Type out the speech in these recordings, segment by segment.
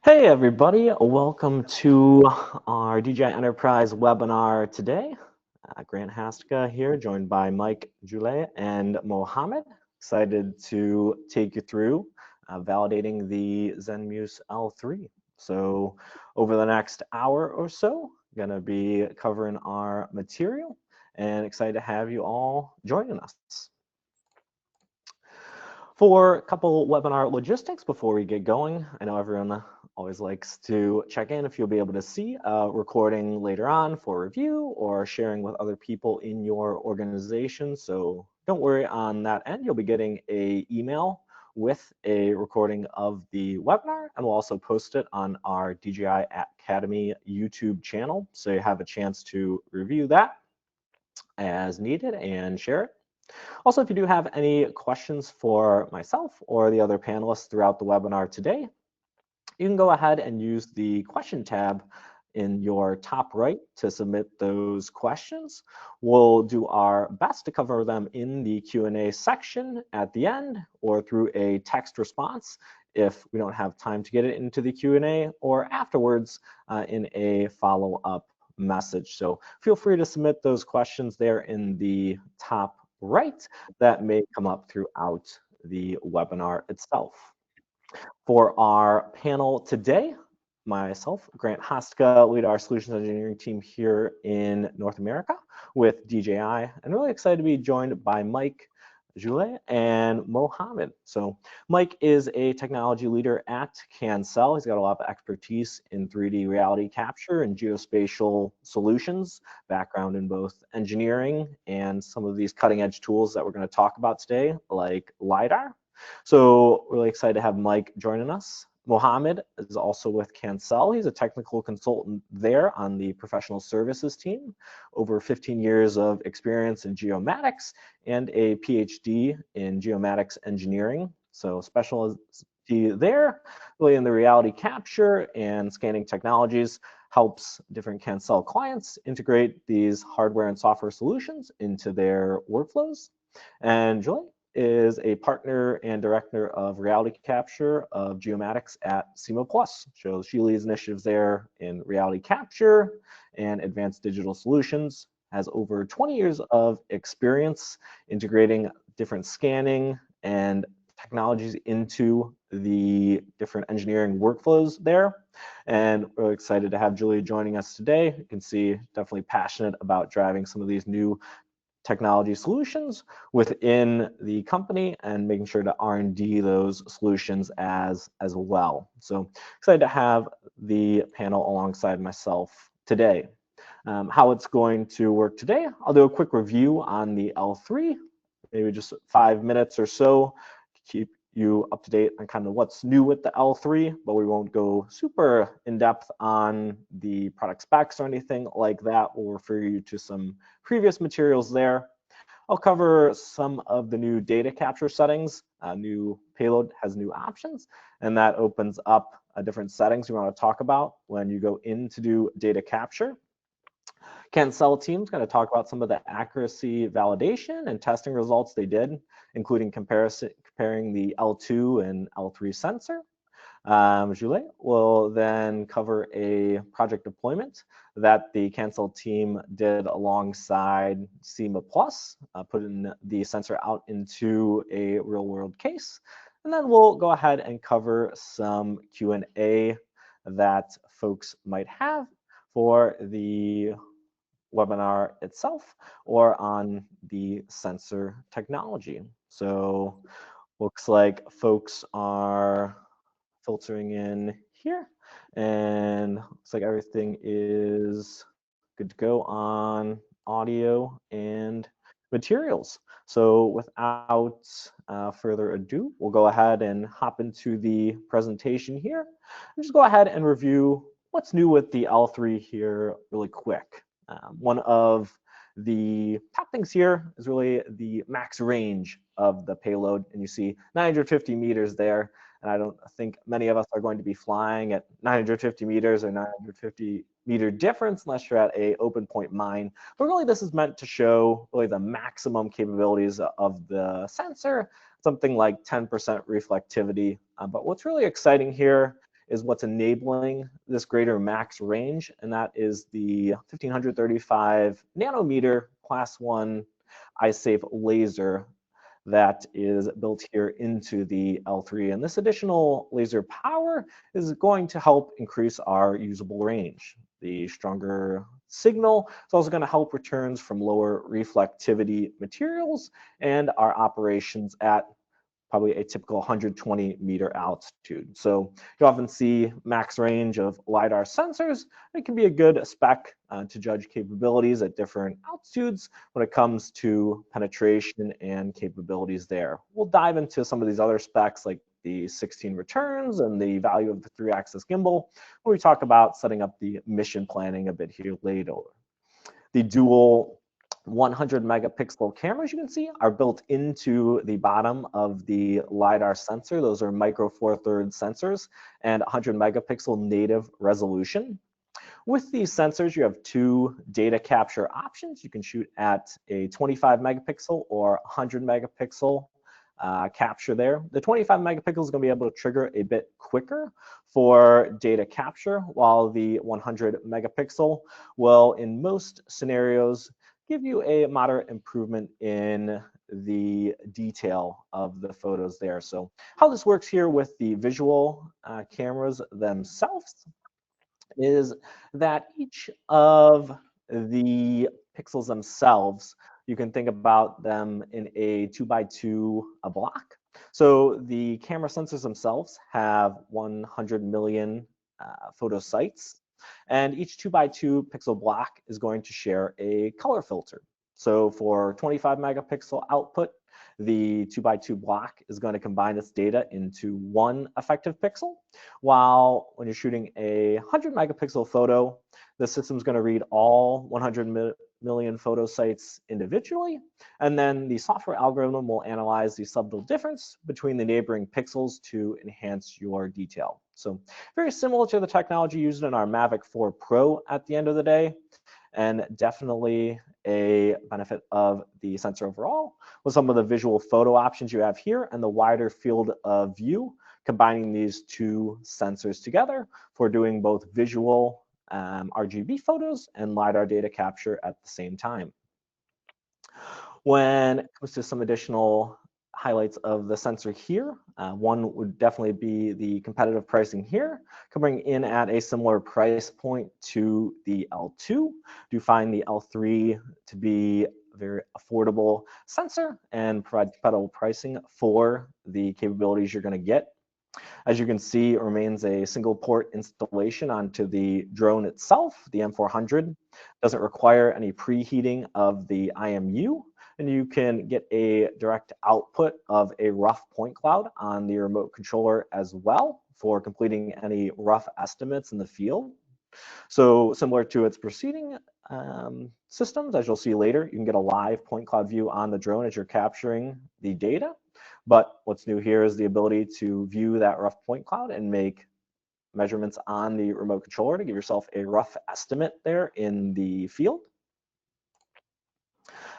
Hey everybody, welcome to our DJI Enterprise webinar today. Grant Hastka here, joined by Mike Joulet and Mohammed. Excited to take you through validating the Zenmuse L3. So over the next hour or so, going to be covering our material and excited to have you all joining us. For a couple webinar logistics before we get going, I know everyone always likes to check in if you'll be able to see a recording later on for review or sharing with other people in your organization. So don't worry on that end. You'll be getting an email with a recording of the webinar, and we'll also post it on our DJI Academy YouTube channel. So you have a chance to review that as needed and share it. Also, if you do have any questions for myself or the other panelists throughout the webinar today, you can go ahead and use the question tab in your top right to submit those questions. We'll do our best to cover them in the Q&A section at the end or through a text response if we don't have time to get it into the Q&A, or afterwards in a follow-up message. So feel free to submit those questions there in the top right that may come up throughout the webinar itself. For our panel today, myself, Grant Hastka, lead our solutions engineering team here in North America with DJI, and really excited to be joined by Mike Joulet and Mohammed. So Mike is a technology leader at Cansel. He's got a lot of expertise in 3D reality capture and geospatial solutions, background in both engineering and some of these cutting edge tools that we're going to talk about today, like LiDAR. So really excited to have Mike joining us. Mohammed is also with Cansel. He's a technical consultant there on the professional services team, over 15 years of experience in geomatics and a PhD in geomatics engineering. So specialty there, really in the reality capture and scanning technologies, helps different Cansel clients integrate these hardware and software solutions into their workflows. And Julie is a partner and director of reality capture of geomatics at CIMA Plus. So she leads initiatives there in reality capture and advanced digital solutions, has over 20 years of experience integrating different scanning and technologies into the different engineering workflows there. And we're excited to have Julie joining us today. You can see definitely passionate about driving some of these new technology solutions within the company and making sure to R&D those solutions as well. So excited to have the panel alongside myself today. How it's going to work today, I'll do a quick review on the L3, maybe just 5 minutes or so, keep you up to date on kind of what's new with the L3, but we won't go super in depth on the product specs or anything like that. We'll refer you to some previous materials there. I'll cover some of the new data capture settings. New payload has new options, and that opens up different settings you want to talk about when you go in to do data capture. Cansel team's going to talk about some of the accuracy validation and testing results they did, including comparing the L2 and L3 sensor. Joulet will then cover a project deployment that the Cansel team did alongside CIMA Plus, putting the sensor out into a real-world case. And then we'll go ahead and cover some Q&A that folks might have for the webinar itself or on the sensor technology. So looks like folks are filtering in here, and looks like everything is good to go on audio and materials. So without further ado, we'll go ahead and hop into the presentation here and just go ahead and review what's new with the L3 here really quick. One of the top things here is really the max range of the payload, and you see 950 meters there. And I don't think many of us are going to be flying at 950 meters or 950 meter difference unless you're at a open point mine. But really this is meant to show really the maximum capabilities of the sensor, something like 10% reflectivity. But what's really exciting here is what's enabling this greater max range, and that is the 1535 nanometer class 1 eye-safe laser that is built here into the L3. And this additional laser power is going to help increase our usable range. The stronger signal is also going to help returns from lower reflectivity materials and our operations at probably a typical 120-meter altitude. So you often see max range of LiDAR sensors. It can be a good spec to judge capabilities at different altitudes when it comes to penetration and capabilities there. We'll dive into some of these other specs like the 16 returns and the value of the 3-axis gimbal when we talk about setting up the mission planning a bit here later. The dual 100 megapixel cameras, you can see, are built into the bottom of the LiDAR sensor. Those are micro four thirds sensors and 100 megapixel native resolution. With these sensors, you have two data capture options. You can shoot at a 25 megapixel or 100 megapixel capture there. The 25 megapixel is going to be able to trigger a bit quicker for data capture, while the 100 megapixel will, in most scenarios, give you a moderate improvement in the detail of the photos there. So how this works here with the visual cameras themselves is that each of the pixels themselves, you can think about them in a 2x2 block. So the camera sensors themselves have 100 million photo sites, and each 2x2 pixel block is going to share a color filter. So for 25 megapixel output, the 2x2 block is going to combine its data into one effective pixel, while when you're shooting a 100 megapixel photo, the system's going to read all 100 million photo sites individually, and then the software algorithm will analyze the subtle difference between the neighboring pixels to enhance your detail. So very similar to the technology used in our Mavic 4 Pro at the end of the day, and definitely a benefit of the sensor overall with some of the visual photo options you have here and the wider field of view, combining these two sensors together for doing both visual RGB photos and LiDAR data capture at the same time. When it comes to some additional highlights of the sensor here, one would definitely be the competitive pricing here, coming in at a similar price point to the L2. Do find the L3 to be a very affordable sensor and provide competitive pricing for the capabilities you're going to get. As you can see, it remains a single port installation onto the drone itself. The M400 doesn't require any preheating of the IMU, and you can get a direct output of a rough point cloud on the remote controller as well for completing any rough estimates in the field. So similar to its preceding systems, as you'll see later, you can get a live point cloud view on the drone as you're capturing the data. But what's new here is the ability to view that rough point cloud and make measurements on the remote controller to give yourself a rough estimate there in the field.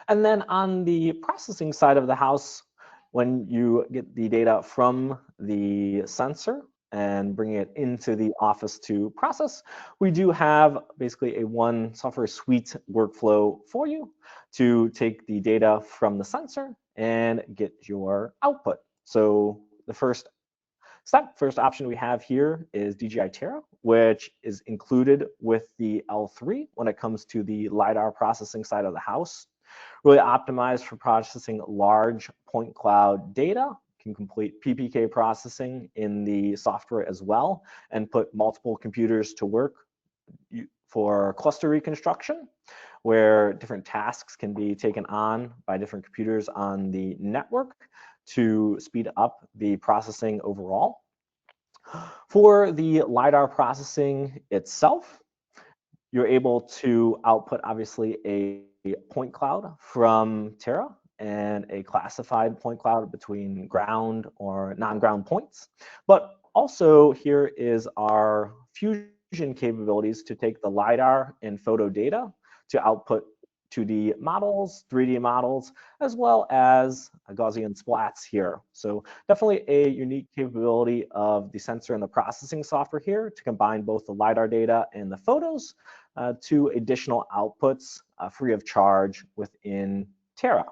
And then on the processing side of the house, when you get the data from the sensor and bring it into the office to process, we do have basically a one software suite workflow for you to take the data from the sensor and get your output. So the first option we have here is DJI Terra, which is included with the L3 when it comes to the LiDAR processing side of the house. Really optimized for processing large point cloud data, can complete PPK processing in the software as well, and put multiple computers to work for cluster reconstruction, where different tasks can be taken on by different computers on the network to speed up the processing overall. For the LiDAR processing itself, you're able to output obviously a point cloud from Terra and a classified point cloud between ground or non-ground points. But also here is our fusion capabilities to take the LiDAR and photo data to output 2D models, 3D models, as well as Gaussian splats here. So definitely a unique capability of the sensor and the processing software here to combine both the LiDAR data and the photos to additional outputs free of charge within Terra.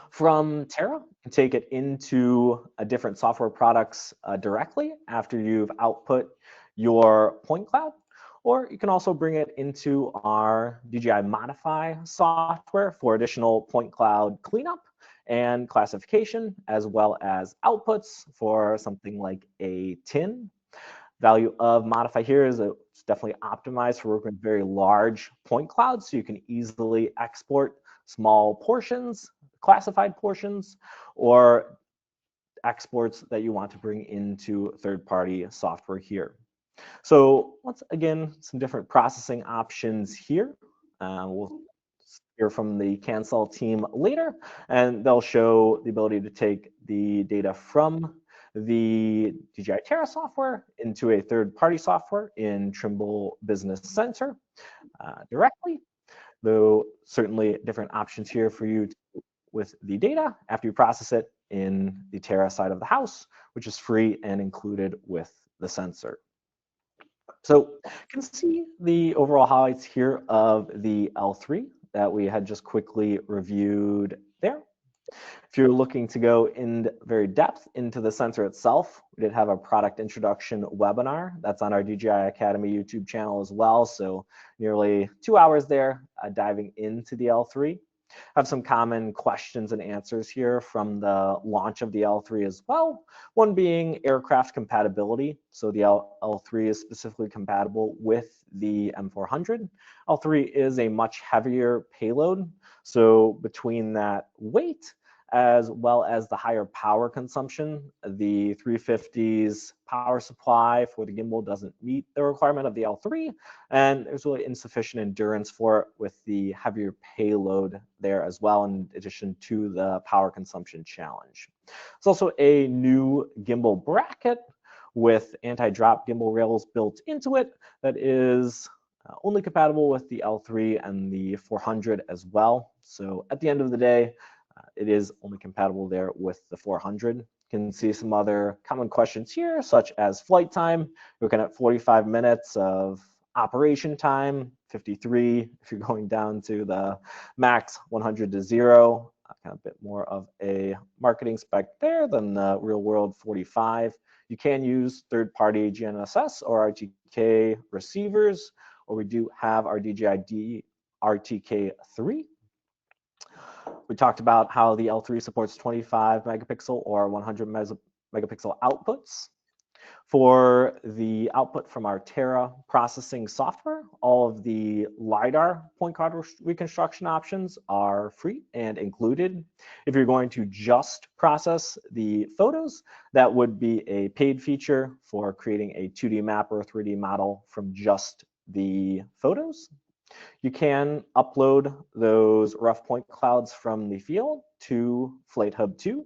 From Terra, you can take it into different software products directly after you've output your point cloud, or you can also bring it into our DJI Modify software for additional point cloud cleanup and classification, as well as outputs for something like a tin. Value of Modify here is it's definitely optimized for working with very large point clouds, so you can easily export small portions, classified portions, or exports that you want to bring into third-party software here. So once again, some different processing options here. We'll hear from the Cansel team later, and they'll show the ability to take the data from the DJI Terra software into a third-party software in Trimble Business Center directly, though certainly different options here for you with the data after you process it in the Terra side of the house, which is free and included with the sensor. So you can see the overall highlights here of the L3 that we had just quickly reviewed there. If you're looking to go in very depth into the sensor itself, we did have a product introduction webinar that's on our DJI Academy YouTube channel as well. So nearly 2 hours there diving into the L3. I have some common questions and answers here from the launch of the L3 as well. One being aircraft compatibility. So the L3 is specifically compatible with the M400. L3 is a much heavier payload. So between that weight as well as the higher power consumption, the 350's power supply for the gimbal doesn't meet the requirement of the L3, and there's really insufficient endurance for it with the heavier payload there as well, in addition to the power consumption challenge. There's also a new gimbal bracket with anti-drop gimbal rails built into it that is only compatible with the L3 and the 400 as well. So at the end of the day, it is only compatible there with the 400. You can see some other common questions here, such as flight time. You're looking at 45 minutes of operation time, 53 if you're going down to the max 100 to 0. Kind of a bit more of a marketing spec there than the real world 45. You can use third-party GNSS or RTK receivers, or we do have our DJI RTK3. We talked about how the L3 supports 25 megapixel or 100 megapixel outputs. For the output from our Terra processing software, all of the LiDAR point cloud reconstruction options are free and included. If you're going to just process the photos, that would be a paid feature for creating a 2D map or a 3D model from just the photos. You can upload those rough point clouds from the field to Flight Hub 2.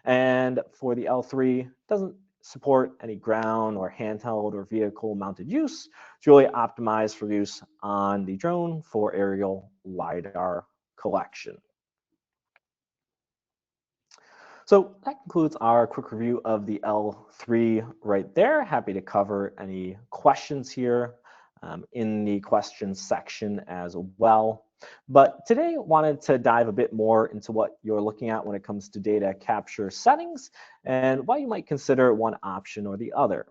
And for the L3, it doesn't support any ground or handheld or vehicle mounted use. It's really optimized for use on the drone for aerial LiDAR collection. So that concludes our quick review of the L3 right there. Happy to cover any questions here in the questions section as well. But today I wanted to dive a bit more into what you're looking at when it comes to data capture settings and why you might consider one option or the other.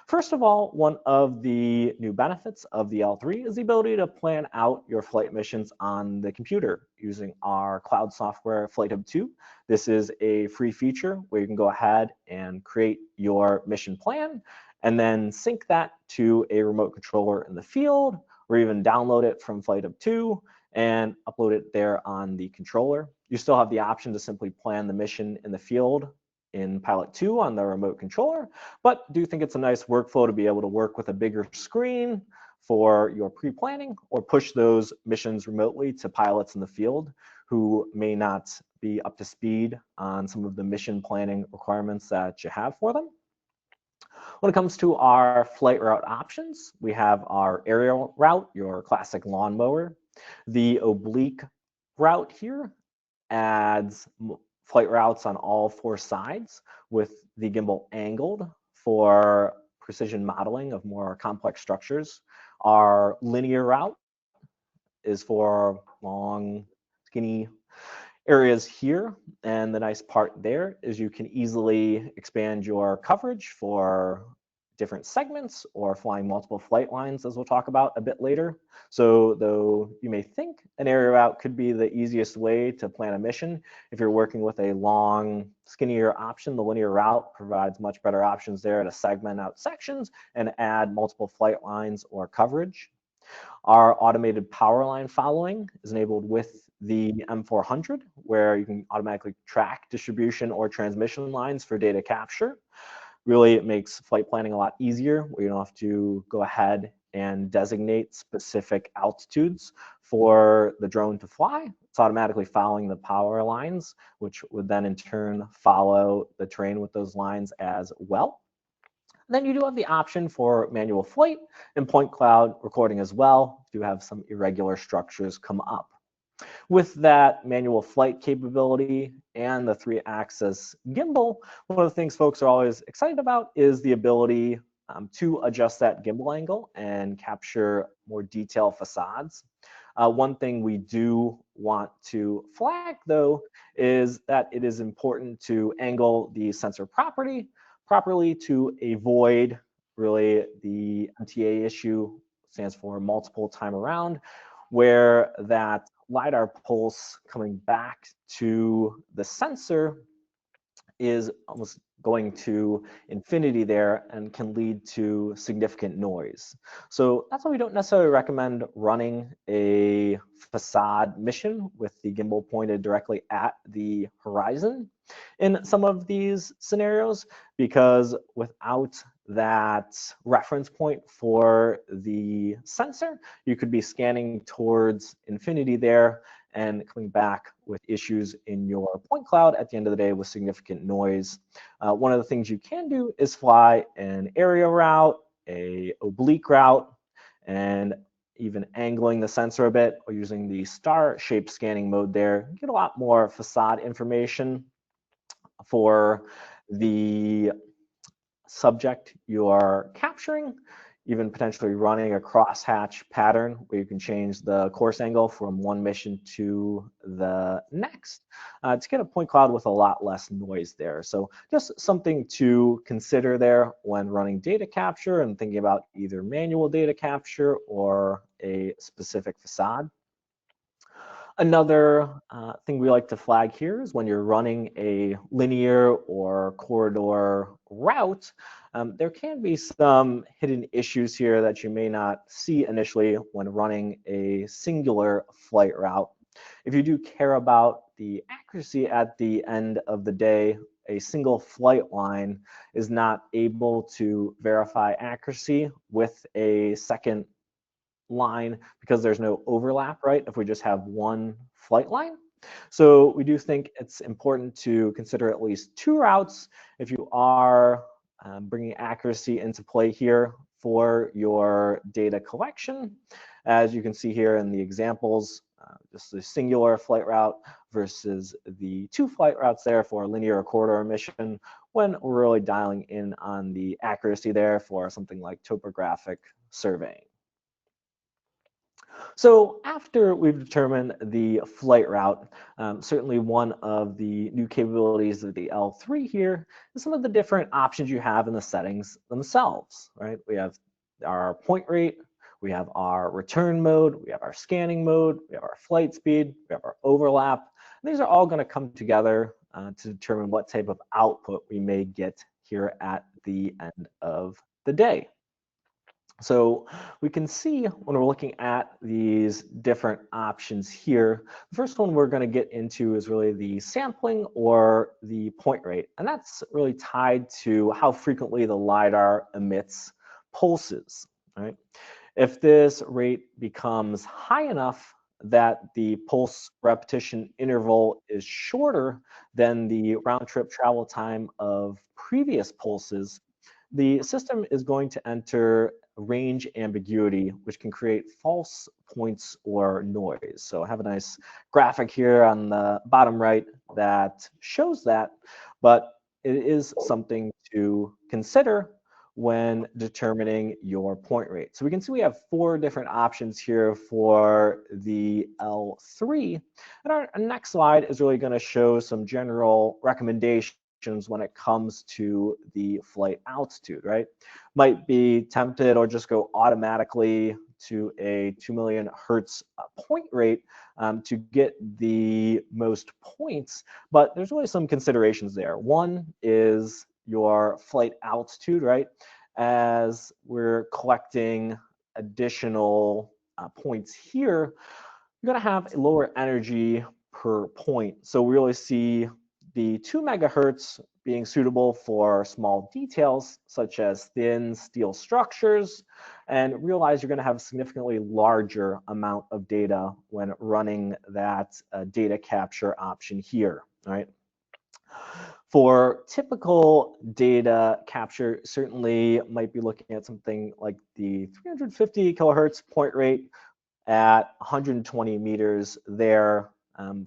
First of all, one of the new benefits of the L3 is the ability to plan out your flight missions on the computer using our cloud software Flight Hub 2. This is a free feature where you can go ahead and create your mission plan and then sync that to a remote controller in the field, or even download it from Flight Hub 2 and upload it there on the controller. You still have the option to simply plan the mission in the field in Pilot 2 on the remote controller, but do think it's a nice workflow to be able to work with a bigger screen for your pre-planning or push those missions remotely to pilots in the field who may not be up to speed on some of the mission planning requirements that you have for them. When it comes to our flight route options, we have our aerial route, your classic lawnmower The oblique route here adds flight routes on all 4 sides, with the gimbal angled for precision modeling of more complex structures. Our linear route is for long, skinny areas here. And the nice part there is you can easily expand your coverage for different segments or flying multiple flight lines, as we'll talk about a bit later. So though you may think an area route could be the easiest way to plan a mission, if you're working with a long, skinnier option, the linear route provides much better options there to segment out sections and add multiple flight lines or coverage. Our automated power line following is enabled with the M400, where you can automatically track distribution or transmission lines for data capture. Really, it makes flight planning a lot easier, where you don't have to go ahead and designate specific altitudes for the drone to fly. It's automatically following the power lines, which would then in turn follow the terrain with those lines as well. Then you do have the option for manual flight and point cloud recording as well if you have some irregular structures come up. With that manual flight capability and the 3-axis gimbal, one of the things folks are always excited about is the ability to adjust that gimbal angle and capture more detailed facades. One thing we do want to flag, though, is that it is important to angle the sensor properly to avoid really the MTA issue, stands for multiple time around, where that LiDAR pulse coming back to the sensor is almost going to infinity there and can lead to significant noise. So that's why we don't necessarily recommend running a facade mission with the gimbal pointed directly at the horizon in some of these scenarios, because without that reference point for the sensor, you could be scanning towards infinity there and coming back with issues in your point cloud at the end of the day with significant noise. One of the things you can do is fly an area route, a oblique route, and even angling the sensor a bit or using the star-shaped scanning mode there. You get a lot more facade information for the subject you are capturing, even potentially running a crosshatch pattern where you can change the course angle from one mission to the next to get a point cloud with a lot less noise there. So just something to consider there when running data capture and thinking about either manual data capture or a specific facade. Another thing we like to flag here is when you're running a linear or corridor route, there can be some hidden issues here that you may not see initially when running a singular flight route. If you do care about the accuracy at the end of the day, a single flight line is not able to verify accuracy with a second line because there's no overlap, right? If we just have one flight line. So we do think it's important to consider at least 2 routes if you are bringing accuracy into play here for your data collection. As you can see here in the examples, just the singular flight route versus the 2 flight routes there for a linear or corridor mission when we're really dialing in on the accuracy there for something like topographic surveying. So after we've determined the flight route, certainly one of the new capabilities of the L3 here is some of the different options you have in the settings themselves, right? We have our point rate, we have our return mode, we have our scanning mode, we have our flight speed, we have our overlap. And these are all going to come together to determine what type of output we may get here at the end of the day. So we can see when we're looking at these different options here, the first one we're going to get into is really the sampling or the point rate. And that's really tied to how frequently the LiDAR emits pulses, right? If this rate becomes high enough that the pulse repetition interval is shorter than the round trip travel time of previous pulses, the system is going to enter range ambiguity, which can create false points or noise. So I have a nice graphic here on the bottom right that shows that, but it is something to consider when determining your point rate. So we can see we have 4 different options here for the L3. And our next slide is really going to show some general recommendations when it comes to the flight altitude, right? Might be tempted or just go automatically to a 2 million hertz point rate to get the most points, but there's really some considerations there. One is your flight altitude, right? As we're collecting additional points here, you're going to have a lower energy per point. So we really see the 2 megahertz being suitable for small details such as thin steel structures, and realize you're going to have a significantly larger amount of data when running that data capture option here, right? For typical data capture, certainly might be looking at something like the 350 kilohertz point rate at 120 meters there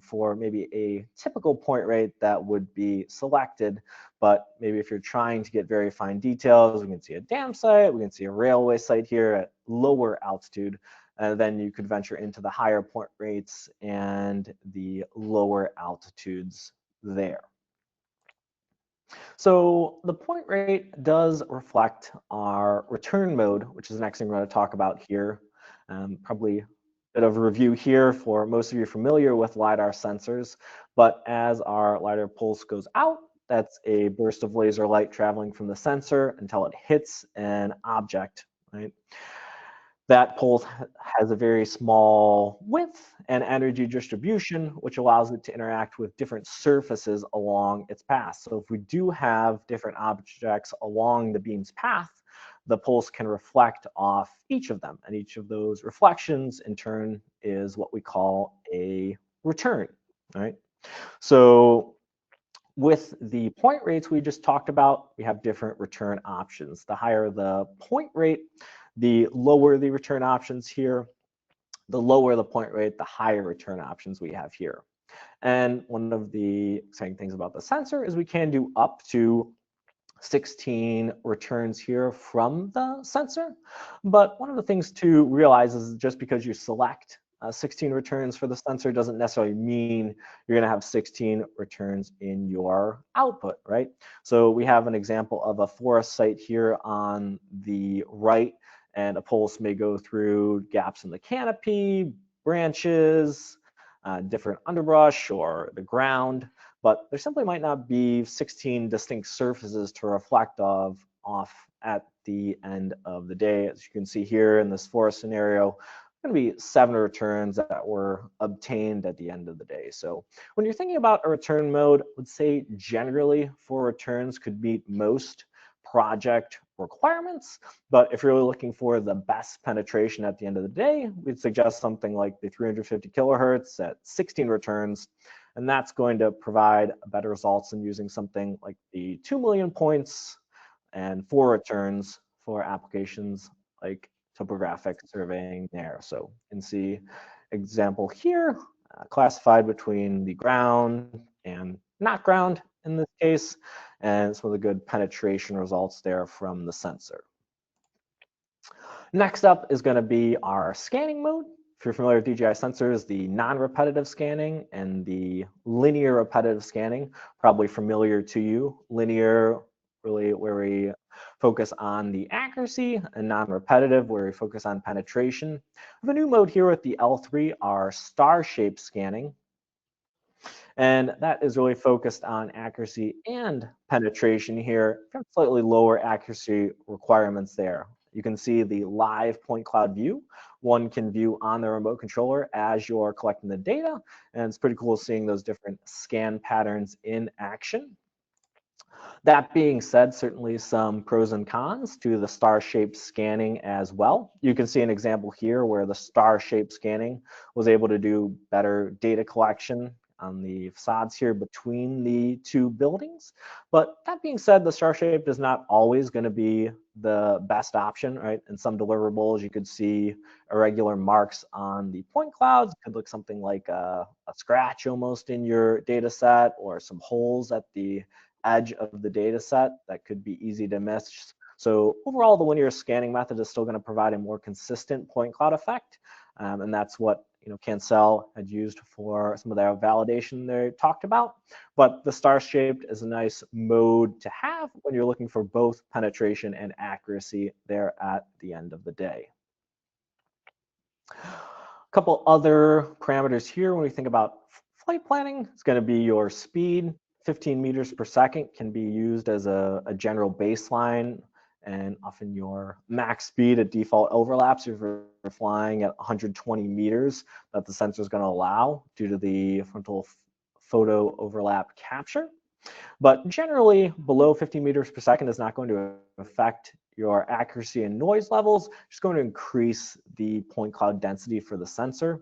for maybe a typical point rate that would be selected. But maybe if you're trying to get very fine details, we can see a dam site, we can see a railway site here at lower altitude. Then you could venture into the higher point rates and the lower altitudes there. So the point rate does reflect our return mode, which is the next thing we're going to talk about here. Probably a bit of a review here for most of you familiar with LiDAR sensors, but as our LiDAR pulse goes out, that's a burst of laser light traveling from the sensor until it hits an object, right? That pulse has a very small width and energy distribution, which allows it to interact with different surfaces along its path. So if we do have different objects along the beam's path, the pulse can reflect off each of them. And each of those reflections, in turn, is what we call a return, right? So with the point rates we just talked about, we have different return options. The higher the point rate, the lower the return options here. The lower the point rate, the higher return options we have here. And one of the exciting things about the sensor is we can do up to 16 returns here from the sensor. But one of the things to realize is just because you select 16 returns for the sensor doesn't necessarily mean you're going to have 16 returns in your output, right? So we have an example of a forest site here on the right, and a pulse may go through gaps in the canopy, branches, different underbrush, or the ground, but there simply might not be 16 distinct surfaces to reflect off at the end of the day. As you can see here in this forest scenario, going to be 7 returns that were obtained at the end of the day. So when you're thinking about a return mode, I would say generally 4 returns could meet most project requirements. But if you're really looking for the best penetration at the end of the day, we'd suggest something like the 350 kilohertz at 16 returns. And that's going to provide better results than using something like the 2 million points and 4 returns for applications like topographic surveying there. So you can see example here, classified between the ground and not ground in this case, and some of the good penetration results there from the sensor. Next up is going to be our scanning mode. If you're familiar with DJI sensors, the non-repetitive scanning and the linear repetitive scanning, probably familiar to you. Linear, really where we focus on the accuracy, and non-repetitive, where we focus on penetration. We have a new mode here with the L3, our star-shaped scanning. And that is really focused on accuracy and penetration here. Slightly lower accuracy requirements there. You can see the live point cloud view. One can view on the remote controller as you're collecting the data. And it's pretty cool seeing those different scan patterns in action. That being said, certainly some pros and cons to the star-shaped scanning as well. You can see an example here where the star-shaped scanning was able to do better data collection on the facades here between the two buildings. But that being said, the star shape is not always going to be the best option, right? In some deliverables, you could see irregular marks on the point clouds. It could look something like a scratch almost in your data set, or some holes at the edge of the data set that could be easy to miss. So overall, the linear scanning method is still going to provide a more consistent point cloud effect. And that's what Cansel had used for some of their validation they talked about. But the star-shaped is a nice mode to have when you're looking for both penetration and accuracy there at the end of the day. A couple other parameters here when we think about flight planning, it's going to be your speed. 15 meters per second can be used as a general baseline, and often your max speed at default overlaps if you're flying at 120 meters that the sensor is going to allow due to the frontal photo overlap capture. But generally, below 50 meters per second is not going to affect your accuracy and noise levels. It's just going to increase the point cloud density for the sensor.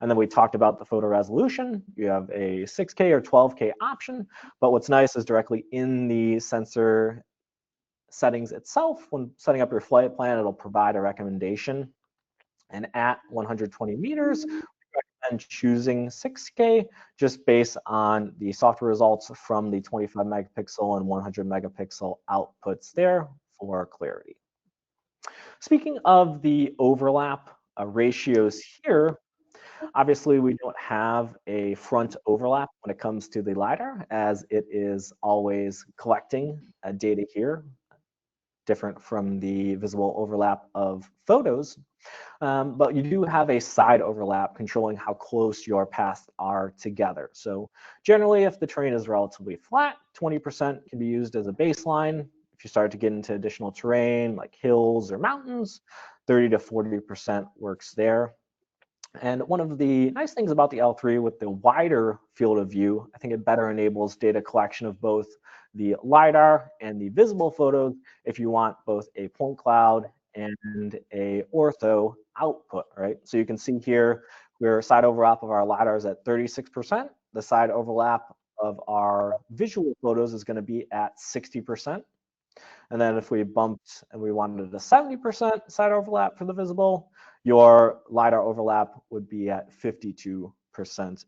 And then we talked about the photo resolution. You have a 6K or 12K option. But what's nice is directly in the sensor settings itself, when setting up your flight plan, it'll provide a recommendation. And at 120 meters, and choosing 6K just based on the software results from the 25 megapixel and 100 megapixel outputs there for clarity. Speaking of the overlap ratios here, obviously we don't have a front overlap when it comes to the LiDAR, as it is always collecting data here, different from the visible overlap of photos. But you do have a side overlap controlling how close your paths are together. So generally, if the terrain is relatively flat, 20% can be used as a baseline. If you start to get into additional terrain like hills or mountains, 30 to 40% works there. And one of the nice things about the L3 with the wider field of view, I think it better enables data collection of both the LiDAR and the visible photos if you want both a point cloud and a ortho output, right? So you can see here, where side overlap of our LiDAR is at 36%. The side overlap of our visual photos is going to be at 60%. And then if we bumped and we wanted a 70% side overlap for the visible, your LiDAR overlap would be at 52%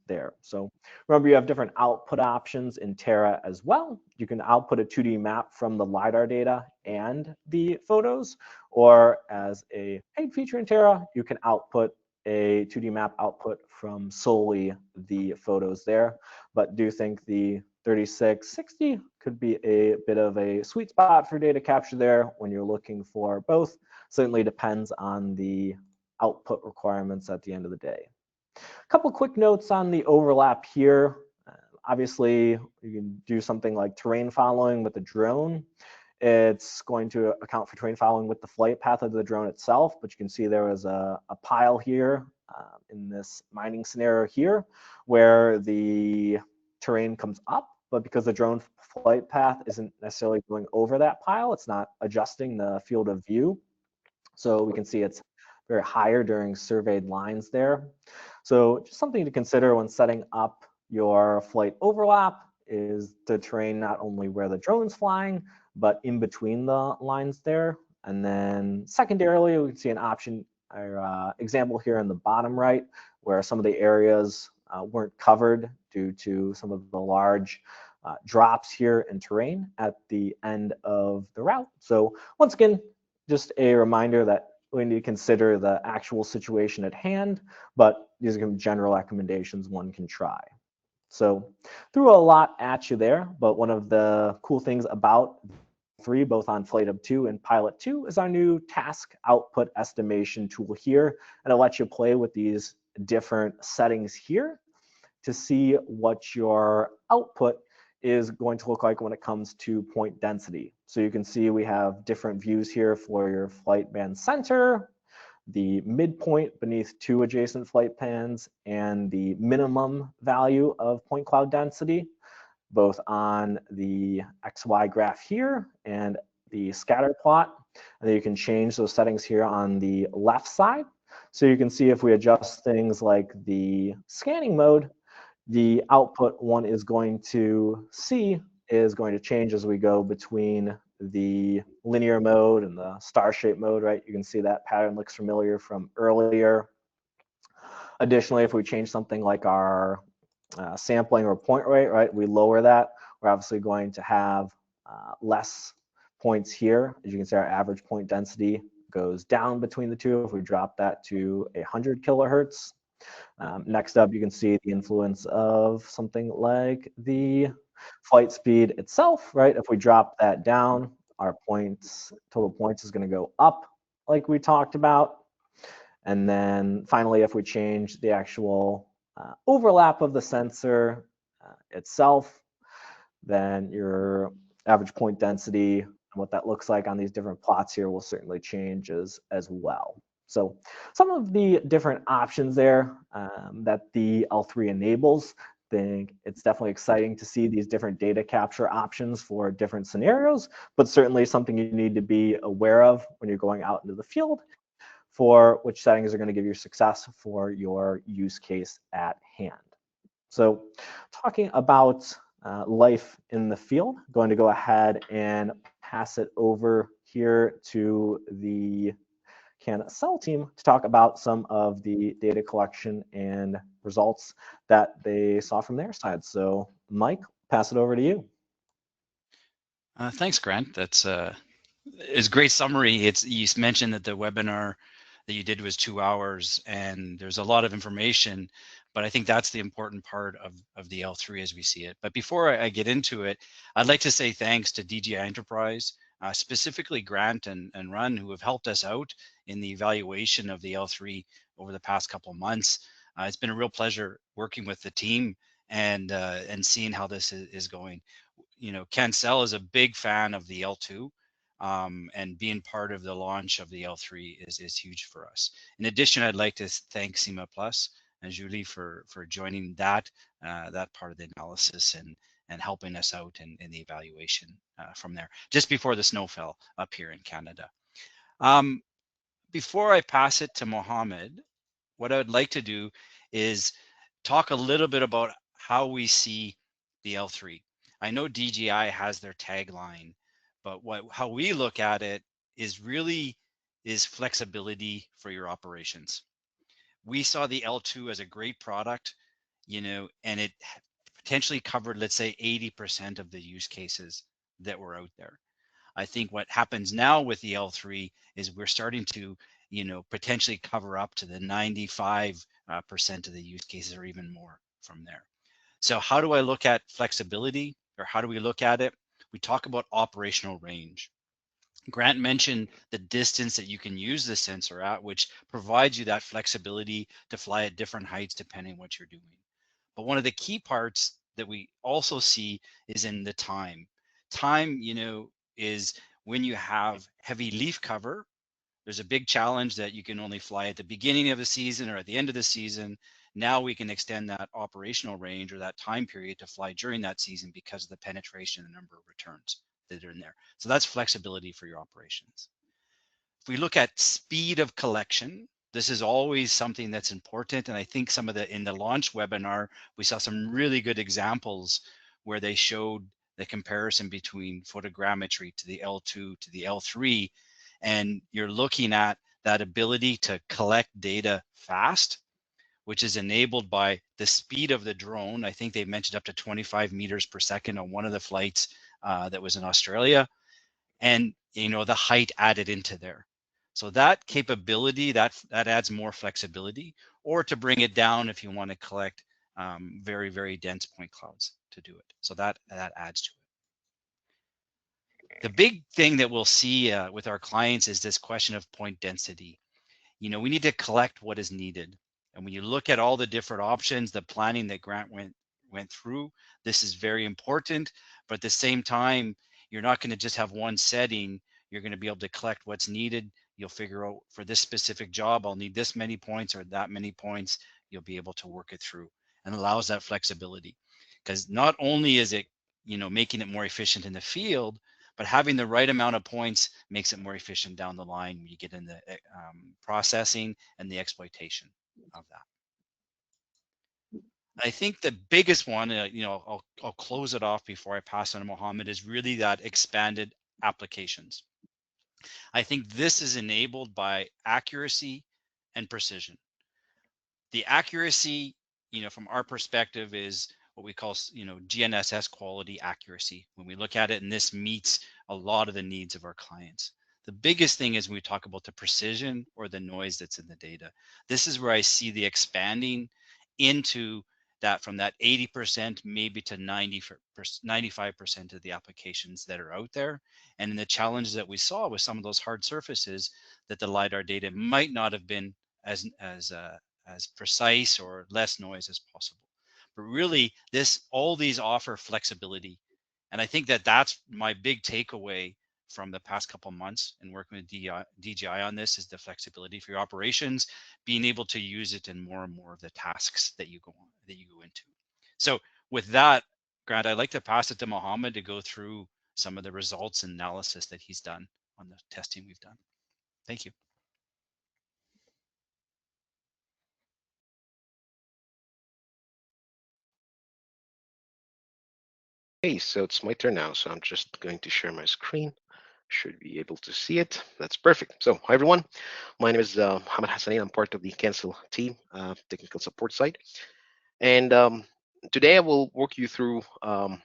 there. So remember, you have different output options in Terra as well. You can output a 2D map from the LiDAR data and the photos, or as a paid feature in Terra, you can output a 2D map output from solely the photos there. But do think the 3660 could be a bit of a sweet spot for data capture there when you're looking for both. Certainly depends on the output requirements at the end of the day. A couple quick notes on the overlap here. Obviously, you can do something like terrain following with a drone. It's going to account for terrain following with the flight path of the drone itself, but you can see there is a pile here in this mining scenario here where the terrain comes up, but because the drone flight path isn't necessarily going over that pile, it's not adjusting the field of view. So we can see it's very higher during surveyed lines there. So just something to consider when setting up your flight overlap is the terrain not only where the drone's flying, but in between the lines there. And then secondarily, we can see an option or example here in the bottom right, where some of the areas weren't covered due to some of the large drops here in terrain at the end of the route. So once again, just a reminder that we need to consider the actual situation at hand, but these are general recommendations one can try. So threw a lot at you there, but one of the cool things about 3, both on Flight Hub 2 and Pilot 2, is our new task output estimation tool here, and it lets you play with these different settings here to see what your output is going to look like when it comes to point density. So you can see we have different views here for your flight band center, the midpoint beneath 2 adjacent flight bands, and the minimum value of point cloud density, both on the XY graph here and the scatter plot. And then you can change those settings here on the left side. So you can see if we adjust things like the scanning mode, The output one is going to see is going to change as we go between the linear mode and the star shape mode, right? You can see that pattern looks familiar from earlier. Additionally, if we change something like our sampling or point rate, right, we lower that, we're obviously going to have less points here. As you can see, our average point density goes down between the two if we drop that to 100 kilohertz. Next up, you can see the influence of something like the flight speed itself, right? If we drop that down, our total points is going to go up like we talked about. And then finally, if we change the actual overlap of the sensor itself, then your average point density and what that looks like on these different plots here will certainly change as well. So some of the different options there that the L3 enables, I think it's definitely exciting to see these different data capture options for different scenarios, but certainly something you need to be aware of when you're going out into the field for which settings are going to give you success for your use case at hand. So talking about life in the field, going to go ahead and pass it over here to the Cansel team to talk about some of the data collection and results that they saw from their side. So Mike, pass it over to you. Thanks, Grant. That's a great summary. You mentioned that the webinar that you did was 2 hours, and there's a lot of information, but I think that's the important part of the L3 as we see it. But before I get into it, I'd like to say thanks to DJI Enterprise, specifically Grant and Run, who have helped us out in the evaluation of the L3 over the past couple of months. It's been a real pleasure working with the team and seeing how this is going. You know, Cansel is a big fan of the L2, and being part of the launch of the L3 is huge for us. In addition, I'd like to thank CIMA Plus and Julie for joining that part of the analysis and helping us out in the evaluation from there, just before the snow fell up here in Canada. Before I pass it to Mohammed, what I would like to do is talk a little bit about how we see the L3. I know DJI has their tagline, but how we look at it is really flexibility for your operations. We saw the L2 as a great product, you know, and it potentially covered, let's say, 80% of the use cases that were out there. I think what happens now with the L3 is we're starting to, you know, potentially cover up to the 95% of the use cases or even more from there. So how do I look at flexibility, or how do we look at it? We talk about operational range. Grant mentioned the distance that you can use the sensor at, which provides you that flexibility to fly at different heights depending on what you're doing. But one of the key parts that we also see is in the time. Time, you know, is when you have heavy leaf cover, there's a big challenge that you can only fly at the beginning of the season or at the end of the season. Now we can extend that operational range or that time period to fly during that season because of the penetration and number of returns that are in there. So that's flexibility for your operations. If we look at speed of collection, this is always something that's important. And I think in the launch webinar, we saw some really good examples where they showed the comparison between photogrammetry to the L2 to the L3. And you're looking at that ability to collect data fast, which is enabled by the speed of the drone. I think they mentioned up to 25 meters per second on one of the flights that was in Australia. And, you know, the height added into there. So that capability, that adds more flexibility, or to bring it down if you want to collect very, very dense point clouds to do it. So that adds to it. The big thing that we'll see with our clients is this question of point density. You know, we need to collect what is needed. And when you look at all the different options, the planning that Grant went through, this is very important. But at the same time, you're not going to just have one setting. You're going to be able to collect what's needed. You'll figure out, for this specific job, I'll need this many points or that many points. You'll be able to work it through, and allows that flexibility. Because not only is it, you know, making it more efficient in the field, but having the right amount of points makes it more efficient down the line when you get in the processing and the exploitation of that. I think the biggest one, I'll close it off before I pass on to Mohammed, is really that expanded applications. I think this is enabled by accuracy and precision. The accuracy, from our perspective, is what we call, GNSS quality accuracy. When we look at it, and this meets a lot of the needs of our clients. The biggest thing is when we talk about the precision or the noise that's in the data. This is where I see the expanding into that, from that 80% maybe to 95% of the applications that are out there. And in the challenges that we saw with some of those hard surfaces, that the LiDAR data might not have been as precise or less noise as possible. But really, all these offer flexibility, and I think that that's my big takeaway from the past couple of months and working with DJI on this, is the flexibility for your operations, being able to use it in more and more of the tasks that you go into. So with that, Grant, I'd like to pass it to Mohammed to go through some of the results and analysis that he's done on the testing we've done. Thank you. Hey, so it's my turn now. So I'm just going to share my screen. Should be able to see it. That's perfect. So hi everyone. My name is Mohammed Hassanin. I'm part of the Cansel team, technical support side. And today I will walk you through the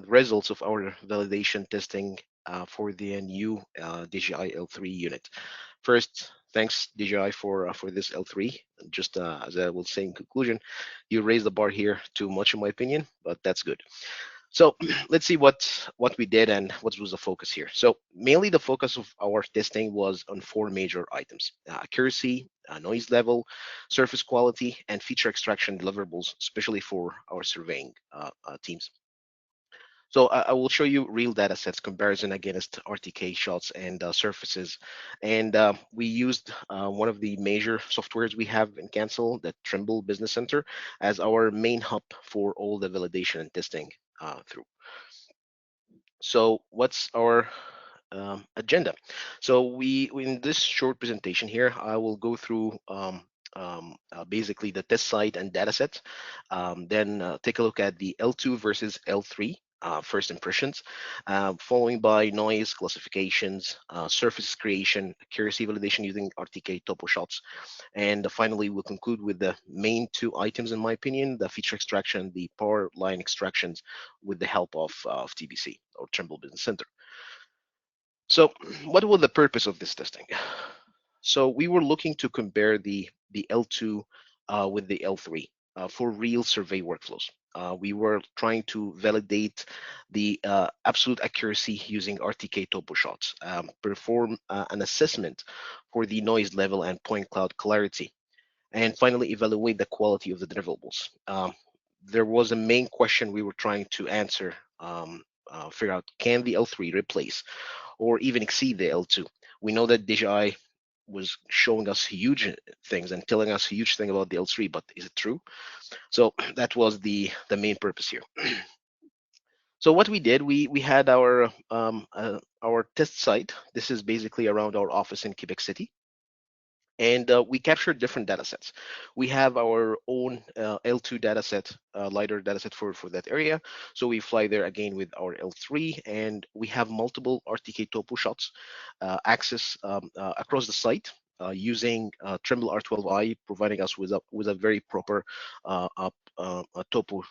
results of our validation testing for the new DJI L3 unit. First, thanks DJI for this L3. Just as I will say in conclusion, you raised the bar here too much in my opinion, but that's good. So let's see what we did and what was the focus here. So mainly the focus of our testing was on four major items: accuracy, noise level, surface quality, and feature extraction deliverables, especially for our surveying teams. So I will show you real data sets comparison against RTK shots and surfaces. And we used one of the major softwares we have in Cancel, the Trimble Business Center, as our main hub for all the validation and testing through. So what's our agenda? So we in this short presentation here, I will go through basically the test site and data set, then take a look at the L2 versus L3 first impressions, following by noise classifications, surface creation, accuracy validation using RTK topo shots, and finally we'll conclude with the main two items in my opinion: the feature extraction, the power line extractions, with the help of TBC or Trimble Business Center. So what was the purpose of this testing? So we were looking to compare the L2 with the L3 for real survey workflows. We were trying to validate the absolute accuracy using RTK topo shots, perform an assessment for the noise level and point cloud clarity, and finally evaluate the quality of the deliverables. There was a main question we were trying to answer, figure out, can the L3 replace or even exceed the L2? We know that DJI was showing us huge things and telling us huge thing about the L3, but is it true? So that was the main purpose here. So what we did, we had our test site. This is basically around our office in Quebec City, and we captured different data sets. We have our own L2 data set, LiDAR data set for that area. So we fly there again with our L3, and we have multiple RTK topo shots access across the site using Trimble R12i, providing us with a very proper topo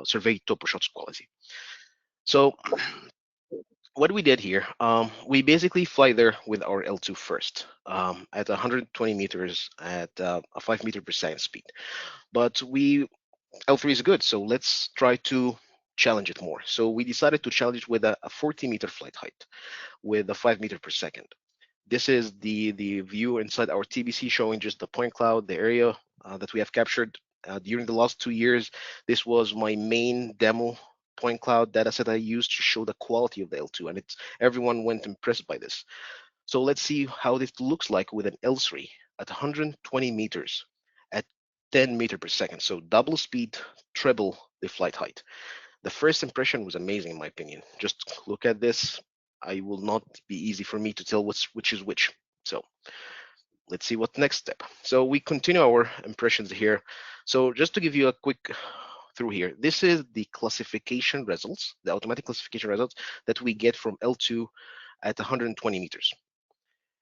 survey topo shots quality. So what we did here, we basically fly there with our L2 first at 120 meters at a 5 meter per second speed. But L3 is good, so let's try to challenge it more. So we decided to challenge with a 40-meter flight height with a 5 meter per second. This is the view inside our TBC showing just the point cloud, the area that we have captured during the last 2 years. This was my main demo point cloud data set I used to show the quality of the L2, and everyone went impressed by this. So let's see how this looks like with an L3 at 120 meters at 10 meter per second. So double speed, treble the flight height. The first impression was amazing in my opinion. Just look at this. I will not be easy for me to tell which is which. So let's see what next step. So we continue our impressions here. So just to give you a quick through here, this is the classification results, the automatic classification results that we get from L2 at 120 meters.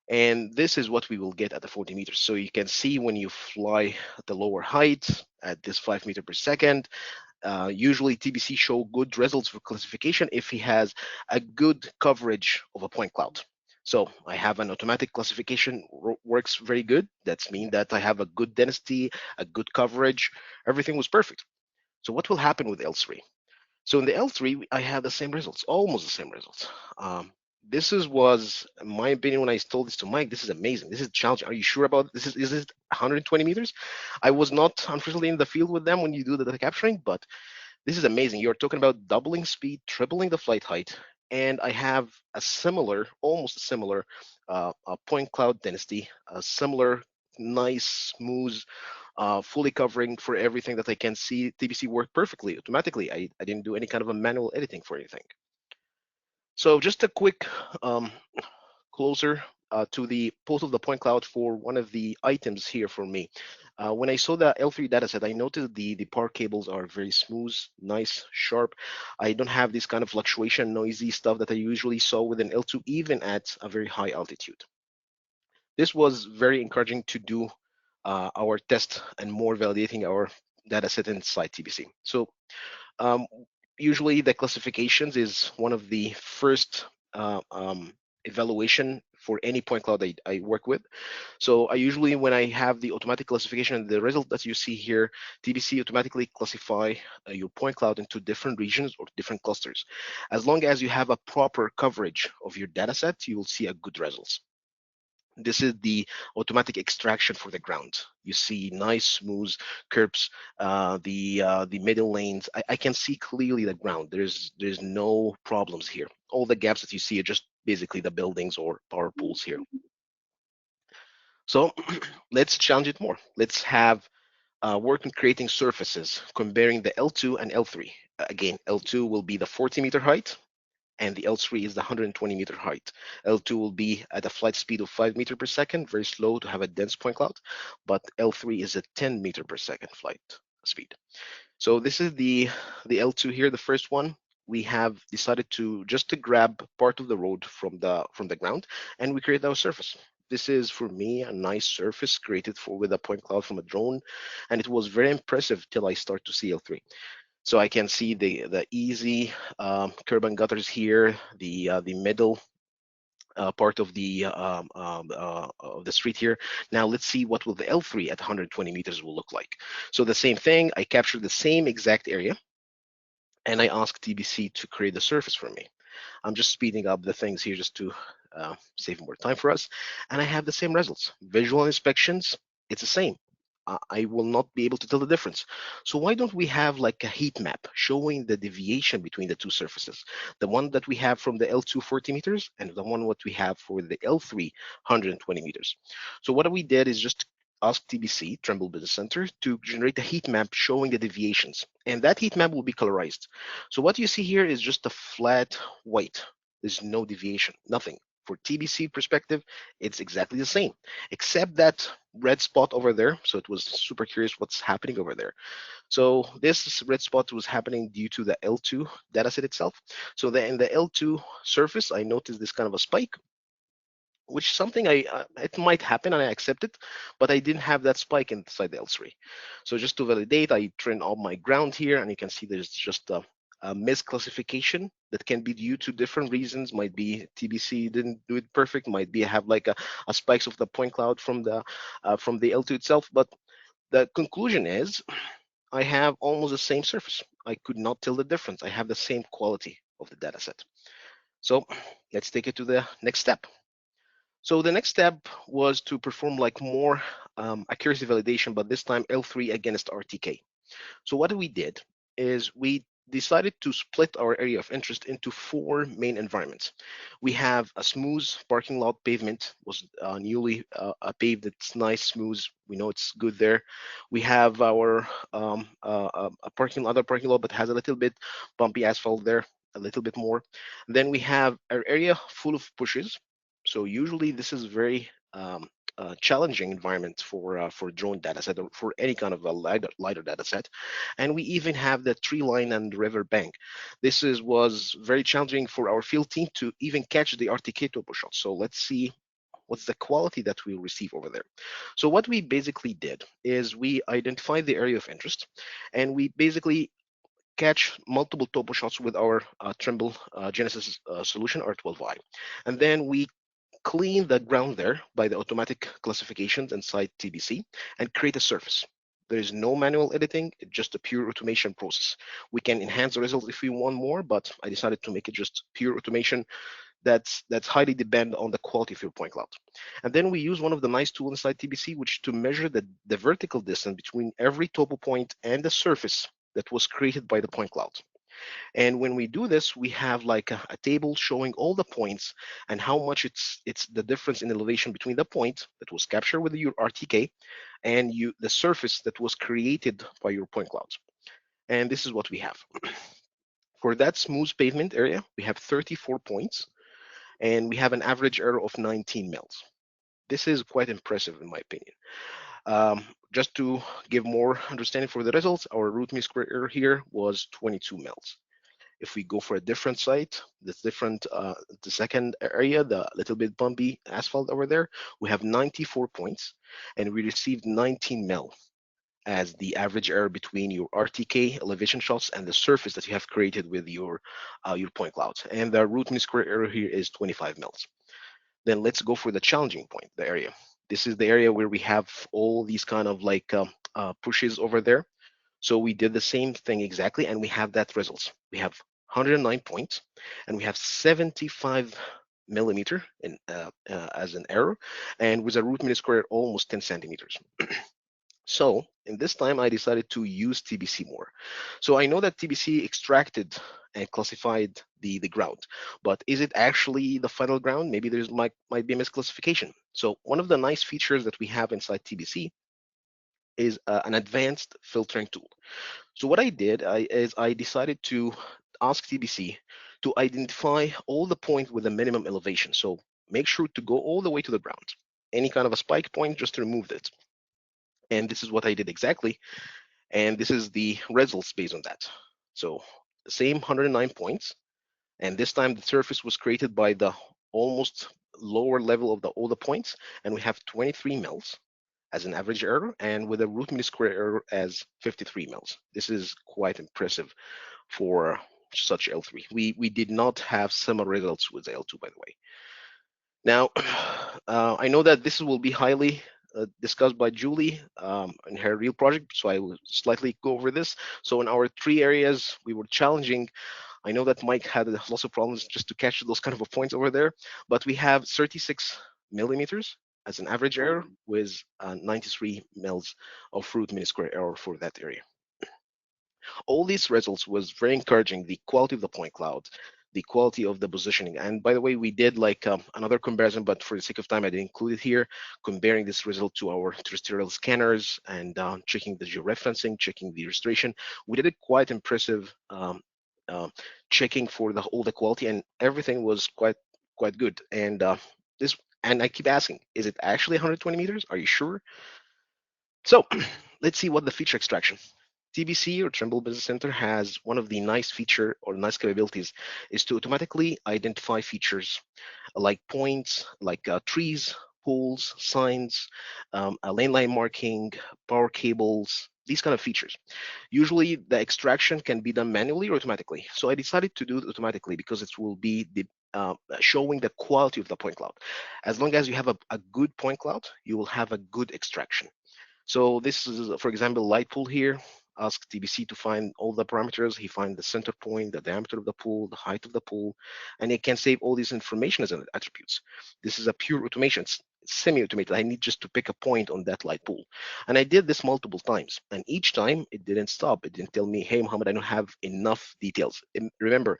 And this is what we will get at the 40 meters. So you can see when you fly at the lower height at this 5 meters per second, usually TBC show good results for classification if he has a good coverage of a point cloud. So I have an automatic classification works very good. That's mean that I have a good density, a good coverage. Everything was perfect. So what will happen with L3? So in the L3, I had the same results, almost the same results. This was, in my opinion, when I told this to Mike, this is amazing. This is challenging. Are you sure about this? Is it 120 meters? I was not unfortunately in the field with them when you do the data capturing, but this is amazing. You're talking about doubling speed, tripling the flight height, and I have a similar, almost a similar point cloud density, a similar nice, smooth, fully covering for everything that I can see. TBC worked perfectly automatically. I didn't do any kind of a manual editing for anything. So just a quick closer to the pulse of the point cloud for one of the items here for me. When I saw the L3 dataset, I noticed the power cables are very smooth, nice, sharp. I don't have this kind of fluctuation, noisy stuff that I usually saw with an L2, even at a very high altitude. This was very encouraging to do our test and more validating our dataset inside TBC. So um, usually the classifications is one of the first evaluation for any point cloud I work with. So I usually, when I have the automatic classification and the result that you see here, TBC automatically classify your point cloud into different regions or different clusters. As long as you have a proper coverage of your data set, you will see a good results. This is the automatic extraction for the ground. You see nice smooth curves, the middle lanes. I can see clearly the ground. There's no problems here. All the gaps that you see are just basically the buildings or power pools here. So let's challenge it more. Let's have work on creating surfaces, comparing the L2 and L3. Again, L2 will be the 40-meter height, and the L3 is the 120-meter height. L2 will be at a flight speed of 5 meters per second, very slow to have a dense point cloud, but L3 is a 10 meter per second flight speed. So this is the L2 here, the first one. We have decided to just to grab part of the road from the ground, and we create our surface. This is for me a nice surface created for with a point cloud from a drone, and it was very impressive till I start to see L3. So I can see the easy curb and gutters here, the middle part of the street here. Now let's see what will the L3 at 120 meters will look like. So the same thing, I captured the same exact area, and I asked TBC to create the surface for me. I'm just speeding up the things here just to save more time for us. And I have the same results. Visual inspections, it's the same. I will not be able to tell the difference. So why don't we have like a heat map showing the deviation between the two surfaces? The one that we have from the L2 40 meters and the one what we have for the L3 120 meters. So what we did is just ask TBC, Trimble Business Center, to generate a heat map showing the deviations. And that heat map will be colorized. So what you see here is just a flat white. There's no deviation, nothing. For TBC perspective, it's exactly the same, except that red spot over there. So it was super curious what's happening over there. So this red spot was happening due to the L2 dataset itself. So in the L2 surface, I noticed this kind of a spike, which is something it might happen and I accept it, but I didn't have that spike inside the L3. So just to validate, I trained all my ground here, and you can see there's just a misclassification that can be due to different reasons. Might be TBC didn't do it perfect, might be have like a spikes of the point cloud from the L2 itself. But the conclusion is I have almost the same surface. I could not tell the difference. I have the same quality of the data set. So let's take it to the next step. So the next step was to perform like more accuracy validation, but this time L3 against RTK. So what we did is we decided to split our area of interest into four main environments. We have a smooth parking lot pavement, was newly paved. It's nice, smooth. We know it's good there. We have our other parking lot, but has a little bit bumpy asphalt there, a little bit more. Then we have our area full of bushes. So usually this is very challenging environment for drone data set or for any kind of a lidar data set. And we even have the tree line and river bank. Was very challenging for our field team to even catch the RTK topo shot. So let's see what's the quality that we receive over there. So what we basically did is we identified the area of interest, and we basically catch multiple topo shots with our Trimble Genesis solution R12i. And then we clean the ground there by the automatic classifications inside TBC and create a surface. There is no manual editing, it's just a pure automation process. We can enhance the results if we want more, but I decided to make it just pure automation that's highly dependent on the quality of your point cloud. And then we use one of the nice tools inside TBC, which to measure the vertical distance between every topo point and the surface that was created by the point cloud. And when we do this, we have like a table showing all the points and how much it's the difference in elevation between the point that was captured with your RTK and the surface that was created by your point clouds. And this is what we have. For that smooth pavement area, we have 34 points, and we have an average error of 19 mils. This is quite impressive in my opinion. Just to give more understanding for the results, our root mean square error here was 22 mils. If we go for a different site, that's different, the second area, the little bit bumpy asphalt over there, we have 94 points, and we received 19 mil as the average error between your RTK elevation shots and the surface that you have created with your point clouds. And the root mean square error here is 25 mils. Then let's go for the challenging point, the area. This is the area where we have all these kind of like pushes over there. So we did the same thing exactly, and we have that results. We have 109 points, and we have 75 millimeter as an error, and with a root mean square almost 10 centimeters. So in this time, I decided to use TBC more. So I know that TBC extracted and classified the ground, but is it actually the final ground? Maybe there's might be a misclassification. So one of the nice features that we have inside TBC is an advanced filtering tool. So what I did is I decided to ask TBC to identify all the points with a minimum elevation. So make sure to go all the way to the ground. Any kind of a spike point, just remove it. And this is what I did exactly. And this is the results based on that. So the same 109 points. And this time the surface was created by the almost lower level of all the points. And we have 23 mils as an average error, and with a root mean square error as 53 mils. This is quite impressive for such L3. We did not have similar results with L2, by the way. Now, I know that this will be highly discussed by Julie in her real project, so I will slightly go over this. So in our three areas, we were challenging. I know that Mike had lots of problems just to catch those kind of points over there, but we have 36 millimeters as an average error with 93 mils of root mean square error for that area. All these results was very encouraging. The quality of the point cloud, the quality of the positioning. And by the way, we did like another comparison, but for the sake of time, I didn't include it here, comparing this result to our terrestrial scanners and checking the georeferencing, checking the restoration. We did a quite impressive checking for all the quality, and everything was quite good. And and I keep asking, is it actually 120 meters? Are you sure? So let's see what the feature extraction. TBC or Trimble Business Center has one of the nice feature or nice capabilities is to automatically identify features like points, like trees, poles, signs, a lane line marking, power cables, these kind of features. Usually the extraction can be done manually or automatically. So I decided to do it automatically because it will be showing the quality of the point cloud. As long as you have a good point cloud, you will have a good extraction. So this is, for example, light pool here. Ask TBC to find all the parameters. He finds the center point, the diameter of the pool, the height of the pool, and it can save all these information as attributes. This is a pure automation. It's semi-automated. I need just to pick a point on that light pool. And I did this multiple times. And each time it didn't stop. It didn't tell me, hey, Mohammed, I don't have enough details. And remember,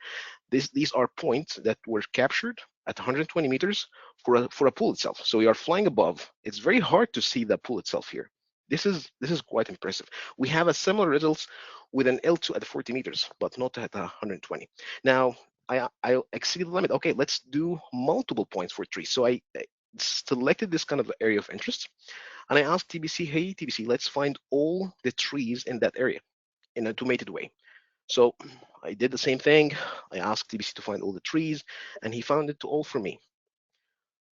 these are points that were captured at 120 meters for a pool itself. So we are flying above. It's very hard to see the pool itself here. This is quite impressive. We have a similar results with an L2 at 40 meters, but not at 120. Now, I exceeded the limit. Okay, let's do multiple points for trees. So I selected this kind of area of interest, and I asked TBC, hey TBC, let's find all the trees in that area in an automated way. So I did the same thing. I asked TBC to find all the trees, and he found it all for me.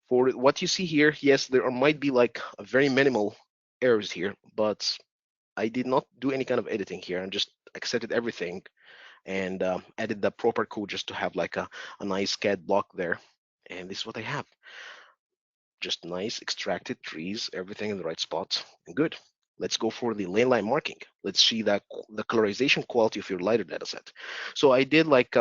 For what you see here, yes, there might be like a very minimal errors here, but I did not do any kind of editing here. I just accepted everything and added the proper code just to have like a nice CAD block there. And this is what I have. Just nice extracted trees, everything in the right spot, and good. Let's go for the lane line marking. Let's see that the colorization quality of your LiDAR dataset. So I did like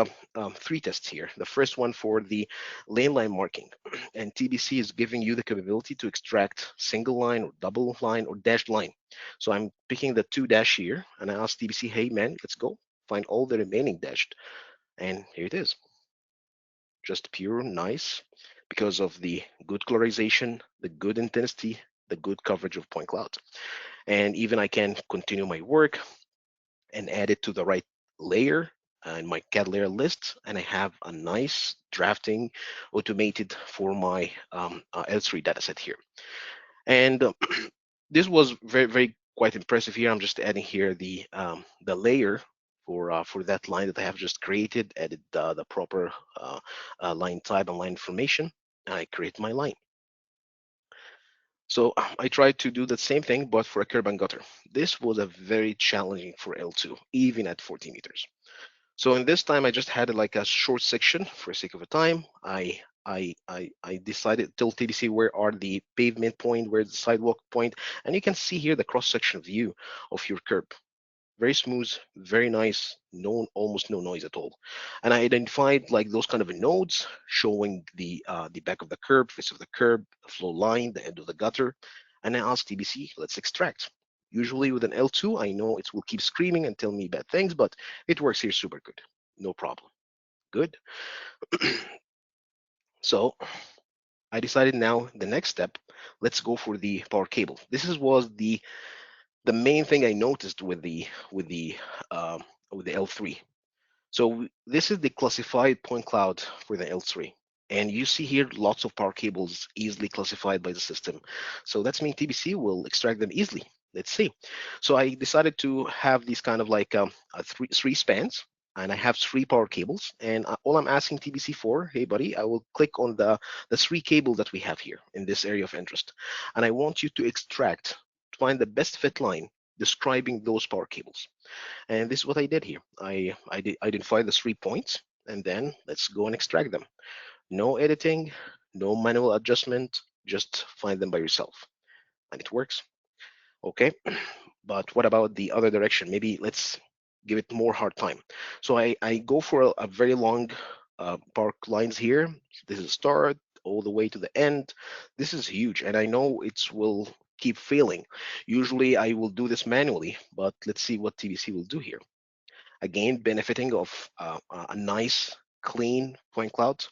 3 tests here. The first one for the lane line marking, and TBC is giving you the capability to extract single line or double line or dashed line. So I'm picking the 2 dash here, and I asked TBC, hey man, let's go find all the remaining dashed, and here it is, just pure nice because of the good colorization, the good intensity, the good coverage of point cloud. And even I can continue my work and add it to the right layer in my CAD layer list, and I have a nice drafting automated for my L3 dataset here. And this was very, very quite impressive here. I'm just adding here the layer for that line that I have just created, added the proper line type and line information, and I create my line. So I tried to do the same thing, but for a curb and gutter. This was a very challenging for L2, even at 40 meters. So in this time, I just had like a short section for the sake of a time. I decided tell TDC where are the pavement point, where's the sidewalk point, and you can see here the cross-section view of your curb. Very smooth, very nice, no almost no noise at all. And I identified like those kind of nodes showing the back of the curb, face of the curb, the flow line, the end of the gutter. And I asked TBC, let's extract. Usually with an L2, I know it will keep screaming and tell me bad things, but it works here super good. No problem. Good. So I decided now the next step, let's go for the power cable. Was the main thing I noticed with the L3. So this is the classified point cloud for the L3. And you see here lots of power cables easily classified by the system. So that's mean TBC will extract them easily. Let's see. So I decided to have these kind of like three spans, and I have 3 power cables. And all I'm asking TBC for, hey buddy, I will click on the 3 cables that we have here in this area of interest, and I want you to extract, find the best fit line describing those power cables. And this is what I did here. I did identify the 3 points, and then let's go and extract them. No editing, no manual adjustment, just find them by yourself. And it works. Okay, but what about the other direction? Maybe let's give it more hard time. So I go for a very long park lines here. This is start all the way to the end. This is huge, and I know it will keep failing. Usually I will do this manually, but let's see what TBC will do here. Again, benefiting of a nice, clean point cloud,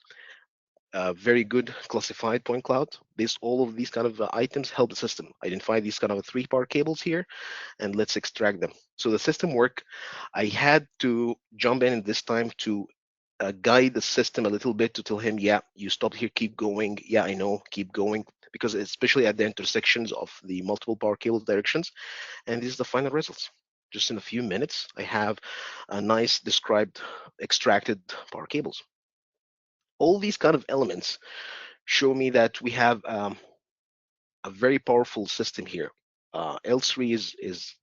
very good classified point cloud. All of these kind of items help the system identify these kind of 3 power cables here, and let's extract them. So the system work, I had to jump in this time to guide the system a little bit to tell him, yeah, you stopped here, keep going. Yeah, I know, keep going, because especially at the intersections of the multiple power cable directions. And this is the final results. Just in a few minutes, I have a nice described extracted power cables. All these kind of elements show me that we have a very powerful system here. L3 is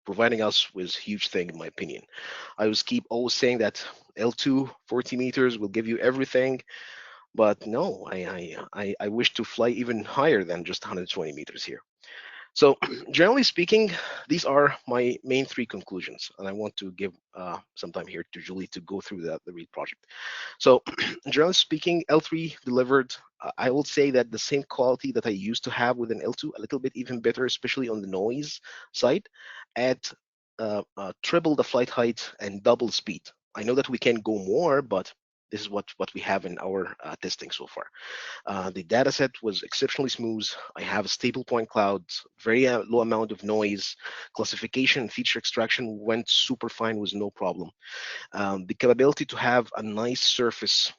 providing us with huge thing, in my opinion. I was keep always saying that L2 40 meters will give you everything, but no, I wish to fly even higher than just 120 meters here. So generally speaking, these are my main 3 conclusions, and I want to give some time here to Julie to go through the read project. So generally speaking, L3 delivered, I will say that the same quality that I used to have with an L2, a little bit even better, especially on the noise side, at triple the flight height and double speed. I know that we can go more, but this is what we have in our testing so far. The dataset was exceptionally smooth. I have a stable point cloud, very low amount of noise. Classification and feature extraction went super fine with no problem. The capability to have a nice surface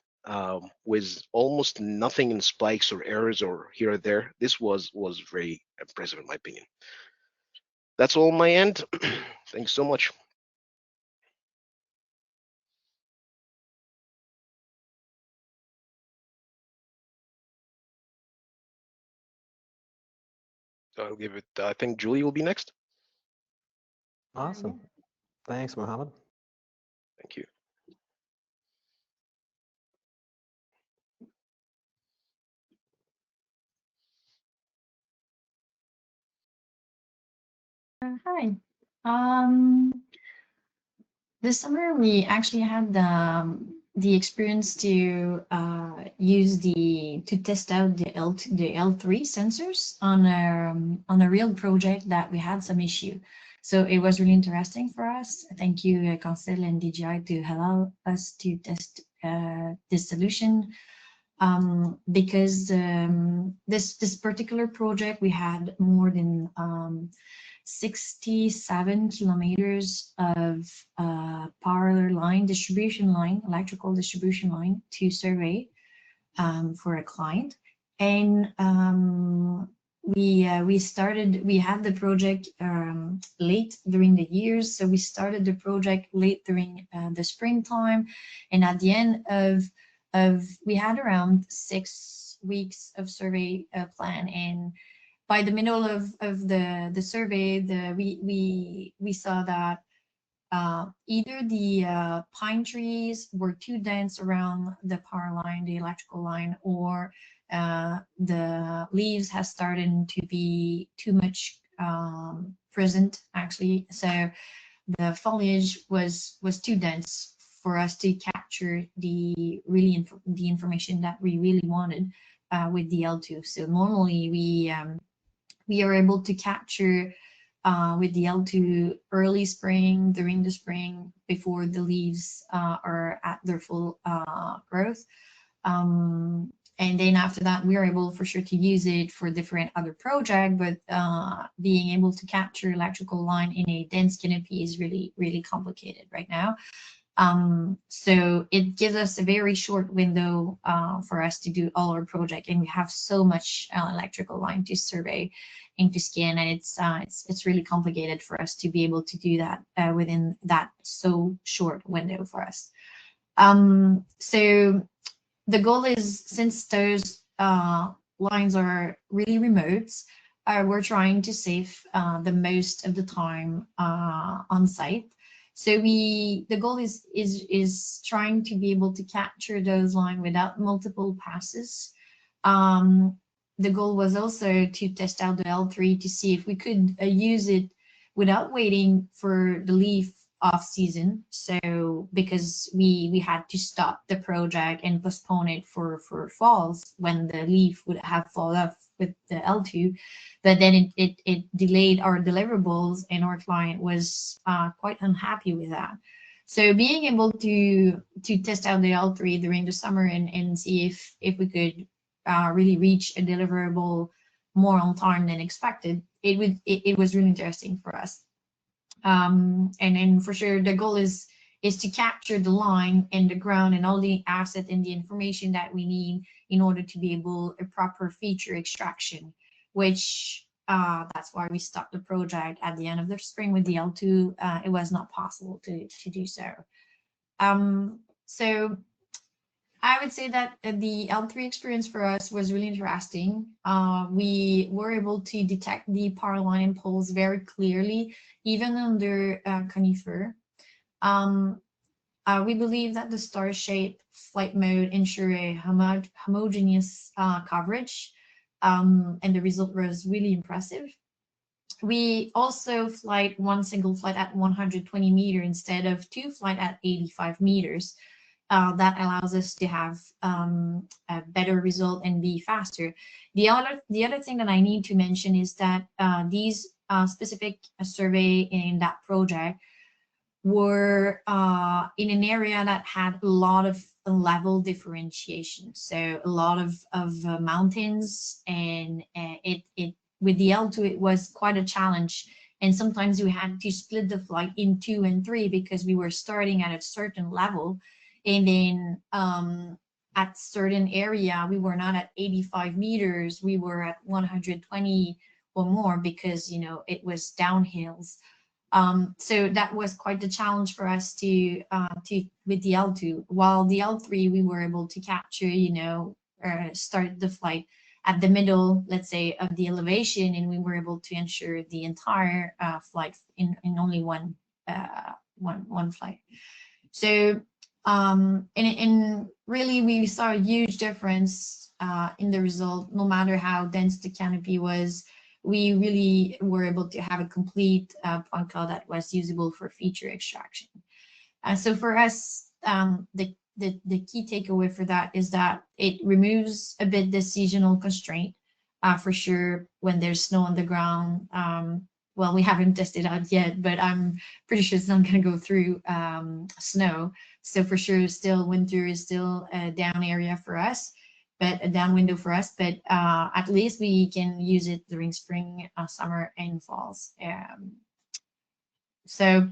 with almost nothing in spikes or errors or here or there. This was very impressive in my opinion. That's all on my end. Thanks so much. I'll give it, I think Julie will be next. Awesome. Thanks, Mohammed. Thank you. Hi. This summer we actually had the experience to use to test out the L3 sensors on a real project that we had some issue. So it was really interesting for us. Thank you, Cansel and DJI, to allow us to test this solution. Because this particular project, we had more than 67 kilometers of power line, electrical distribution line to survey for a client. And we had the project late during the years. So we started the project late during the springtime. And at the end we had around 6 weeks of survey plan. And by the middle of the survey, we saw that either the pine trees were too dense around the power line, the electrical line, or the leaves has started to be too much present actually. So the foliage was too dense for us to capture the information that we really wanted with the L2. So normally we are able to capture with the L2 early spring, during the spring, before the leaves are at their full growth. And then after that, we are able for sure to use it for different other projects, but being able to capture electrical line in a dense canopy is really, really complicated right now. So it gives us a very short window for us to do all our project, and we have so much electrical line to survey and to scan, and it's really complicated for us to be able to do that within that so short window for us. So the goal is, since those lines are really remote, we're trying to save the most of the time on site. So the goal is trying to be able to capture those lines without multiple passes. The goal was also to test out the L3 to see if we could use it without waiting for the leaf off season. So because we had to stop the project and postpone it for falls when the leaf would have fallen off with the L2, but then it delayed our deliverables, and our client was quite unhappy with that. So being able to test out the L3 during the summer and see if we could really reach a deliverable more on time than expected, it was really interesting for us. And then for sure the goal is to capture the line and the ground and all the asset and the information that we need in order to be able a proper feature extraction, which that's why we stopped the project at the end of the spring with the L2. It was not possible to do so. So I would say that the L3 experience for us was really interesting. We were able to detect the power line and poles very clearly, even under conifer. We believe that the star-shaped flight mode ensure a homogeneous coverage, and the result was really impressive. We also flight one single flight at 120 meters instead of two flight at 85 meters. That allows us to have a better result and be faster. The other thing that I need to mention is that these specific survey in that project were in an area that had a lot of level differentiation, so a lot of mountains, and it with the L2 it was quite a challenge. And sometimes we had to split the flight in 2 and 3 because we were starting at a certain level, and then at certain area, we were not at 85 meters, we were at 120 or more, because it was downhills. So that was quite the challenge for us to with the L2. While the L3, we were able to capture, start the flight at the middle, let's say, of the elevation, and we were able to ensure the entire flight in only one flight. So and really we saw a huge difference in the result. No matter how dense the canopy was, we really were able to have a complete point cloud that was usable for feature extraction. So for us, the key takeaway for that is that it removes a bit the seasonal constraint, for sure, when there's snow on the ground. Well, we haven't tested out yet, but I'm pretty sure it's not going to go through snow. So for sure, still winter is still a down area for us, but a down window for us. But at least we can use it during spring, summer, and falls. So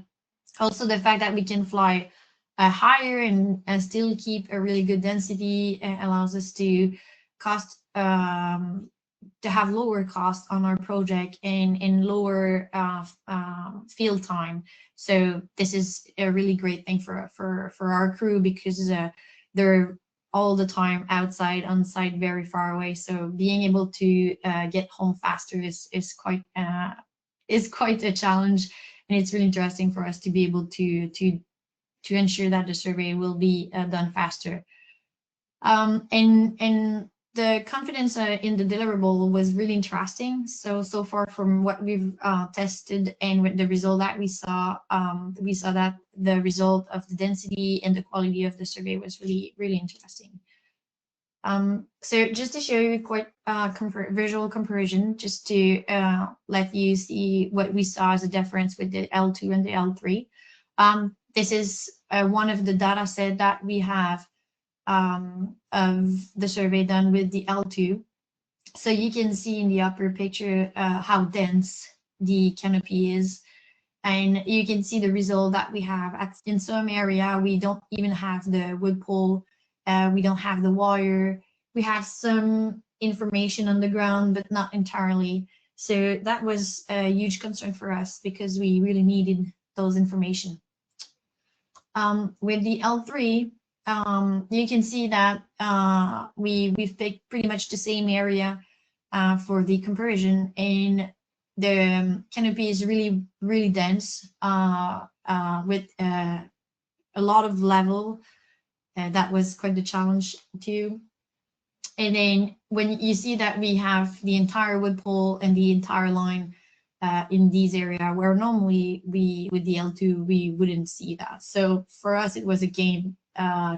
also the fact that we can fly higher and still keep a really good density allows us to have lower cost on our project and lower field time. So this is a really great thing for our crew, because they're all the time outside, on site, very far away. So being able to get home faster is quite a challenge, and it's really interesting for us to be able to ensure that the survey will be done faster. And the confidence in the deliverable was really interesting. So far from what we've tested and with the result that we saw that the result of the density and the quality of the survey was really, really interesting. So just to show you quite visual comparison, just to let you see what we saw as a difference with the L2 and the L3. This is one of the data set that we have of the survey done with the L2. So you can see in the upper picture how dense the canopy is, and you can see the result that we have. In some area, we don't even have the wood pole, we don't have the wire, we have some information on the ground, but not entirely. So that was a huge concern for us, because we really needed those information. With the L3, you can see that we've picked pretty much the same area for the comparison, and the canopy is really, really dense with a lot of level. That was quite the challenge too. And then when you see that we have the entire wood pole and the entire line in these area, where normally with the L2 we wouldn't see that. So for us, it was a game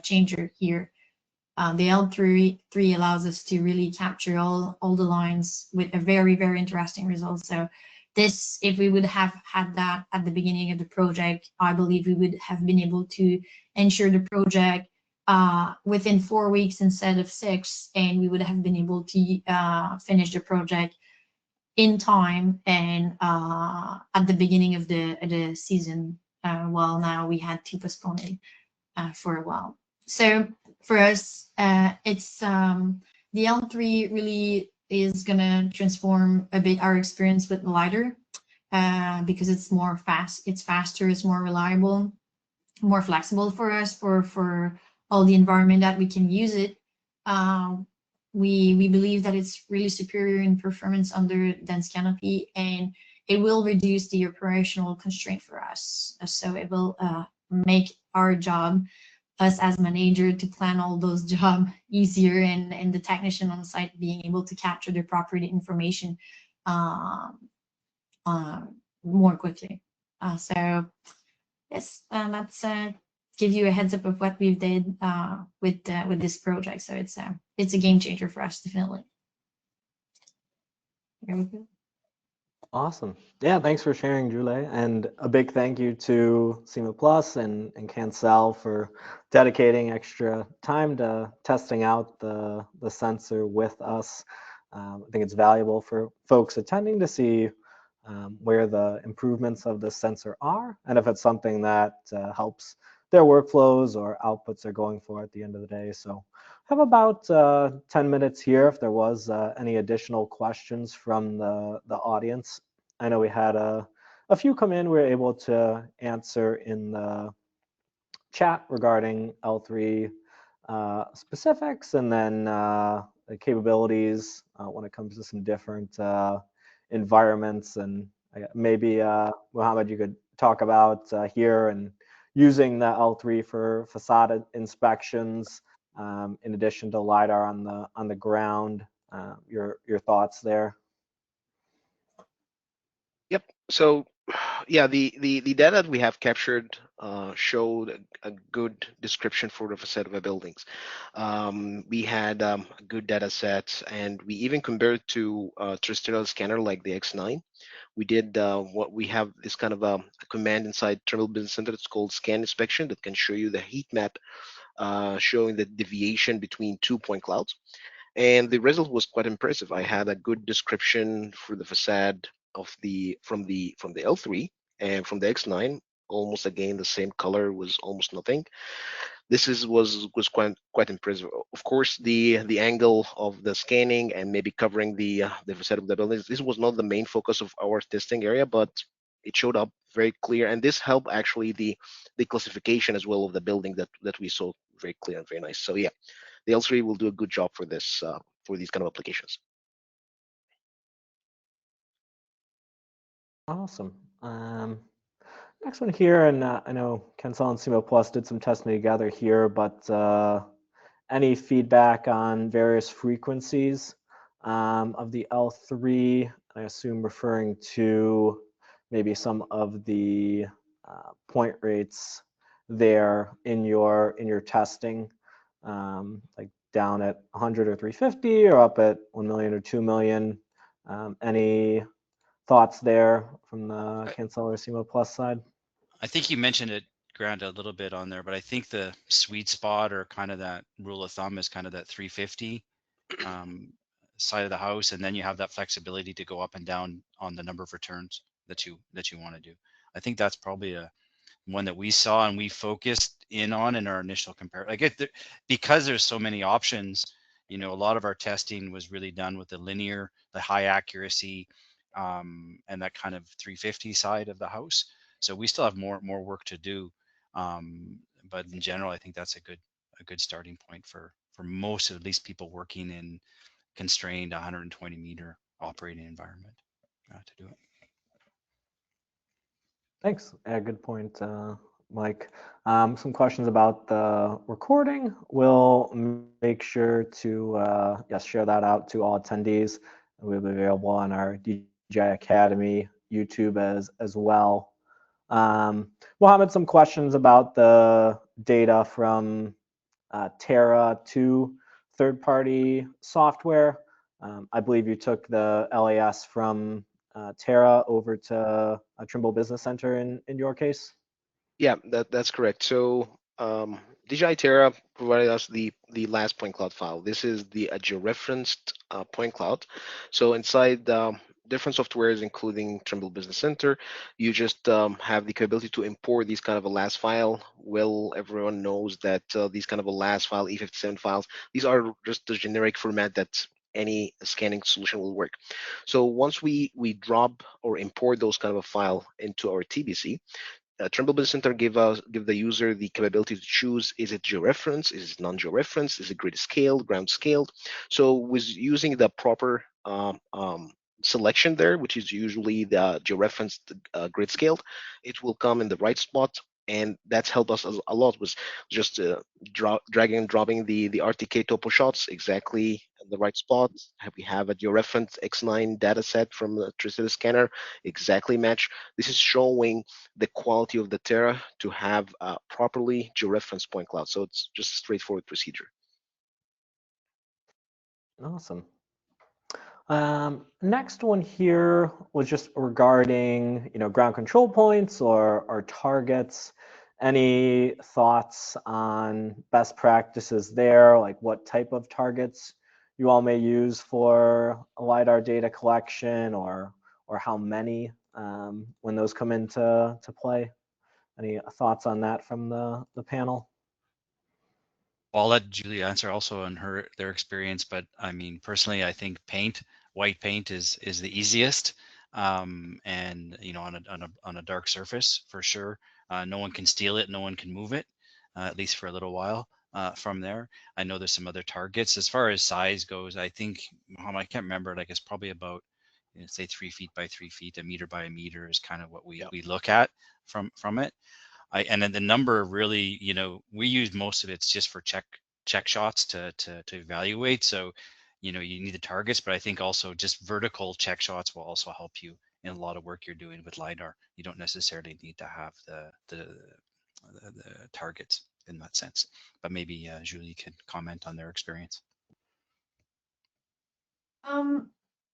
changer here. The L3 allows us to really capture all the lines with a very, very interesting result. So this, if we would have had that at the beginning of the project, I believe we would have been able to ensure the project within 4 weeks instead of 6, and we would have been able to finish the project in time and at the beginning of the season. While now we had to postpone it for a while. So for us, it's the L3 really is gonna transform a bit our experience with the lidar, because it's more it's faster, it's more reliable, more flexible for us for all the environment that we can use it. We believe that it's really superior in performance under dense canopy, and it will reduce the operational constraint for us. So it will make our job, us as manager, to plan all those jobs easier, and the technician on site being able to capture the property information more quickly. So yes, let's give you a heads up of what we've did with this project. So it's a game changer for us, definitely. Very good. Awesome. Yeah, thanks for sharing, Julie. And a big thank you to CIMA Plus and Cansel for dedicating extra time to testing out the sensor with us. I think it's valuable for folks attending to see where the improvements of the sensor are, and if it's something that helps their workflows or outputs they're going for at the end of the day. So have about 10 minutes here if there was any additional questions from the audience. I know we had a few come in we were able to answer in the chat regarding L3 specifics, and then the capabilities when it comes to some different environments. And maybe Mohammed, you could talk about here and using the L3 for facade inspections in addition to LiDAR on the ground. Your thoughts there? Yep. So, yeah, the data that we have captured showed a good description for the facade of the buildings. We had a good data set, and we even compared to terrestrial scanner like the X9. We did what we have this kind of a command inside Trimble Business Center. It's called scan inspection that can show you the heat map showing the deviation between 2-point clouds. And the result was quite impressive. I had a good description for the facade of from the L3, and from the X9. Almost again the same color, was almost nothing. This was quite impressive. Of course, the angle of the scanning and maybe covering the facade of the buildings, this was not the main focus of our testing area, but it showed up very clear, and this helped actually the classification as well of the building that we saw very clear and very nice. So yeah, the L3 will do a good job for this for these kind of applications. Awesome. Next one here, and I know Cansel and CIMA Plus did some testing together here, but any feedback on various frequencies of the L3? I assume referring to maybe some of the point rates there in your testing, like down at 100 or 350, or up at 1 million or 2 million. Any thoughts there from the Cancel or CIMA Plus side? I think you mentioned it, Grant, a little bit on there, but I think the sweet spot, or kind of that rule of thumb, is kind of that 350 side of the house, and then you have that flexibility to go up and down on the number of returns that you want to do. I think that's probably a one that we saw and we focused in on in our initial comparison. Like because there's so many options, you know, a lot of our testing was really done with the linear, the high accuracy, and that kind of 350 side of the house. So we still have more work to do, but in general, I think that's a good starting point for most, at least people working in constrained 120 meter operating environment to do it. Thanks. Yeah, good point, Mike. Some questions about the recording. We'll make sure to yes, share that out to all attendees. We'll be available on our DJI Academy YouTube as well. Mohammed, some questions about the data from Terra to third-party software. I believe you took the LAS from Terra over to Trimble Business Center in your case? Yeah, that's correct. So DJI Terra provided us the last point cloud file. This is the georeferenced point cloud. So inside different softwares, including Trimble Business Center, you just have the capability to import these kind of a last file. Well, everyone knows that these kind of a last file, E57 files, these are just the generic format that any scanning solution will work. So once we drop or import those kind of a file into our TBC, Trimble Business Center give the user the capability to choose: is it georeference, is it non-georeference, is it grid scaled, ground scaled? So with using the proper selection there, which is usually the georeferenced grid scaled, it will come in the right spot. And that's helped us a lot with just dragging and dropping the RTK topo shots exactly in the right spot. We have a georeference X9 data set from the Tricity scanner, exactly match. This is showing the quality of the Terra to have properly georeferenced point cloud. So it's just a straightforward procedure. Awesome. Next one here was just regarding, ground control points or targets. Any thoughts on best practices there? Like what type of targets you all may use for LiDAR data collection, or how many when those come into play? Any thoughts on that from the panel? I'll let Julie answer also on their experience, but I mean, personally, I think white paint is the easiest, and you know, on a dark surface for sure. No one can steal it, no one can move it, at least for a little while. From there, I know there's some other targets. As far as size goes, I think, I can't remember. Like it's probably about, you know, say 3 feet by 3 feet, a meter by a meter is kind of what we look at from it. And then the number really, you know, we use most of it's just for check shots to evaluate. So, you know, you need the targets, but I think also just vertical check shots will also help you in a lot of work you're doing with LiDAR. You don't necessarily need to have the targets in that sense. But maybe Julie could comment on their experience.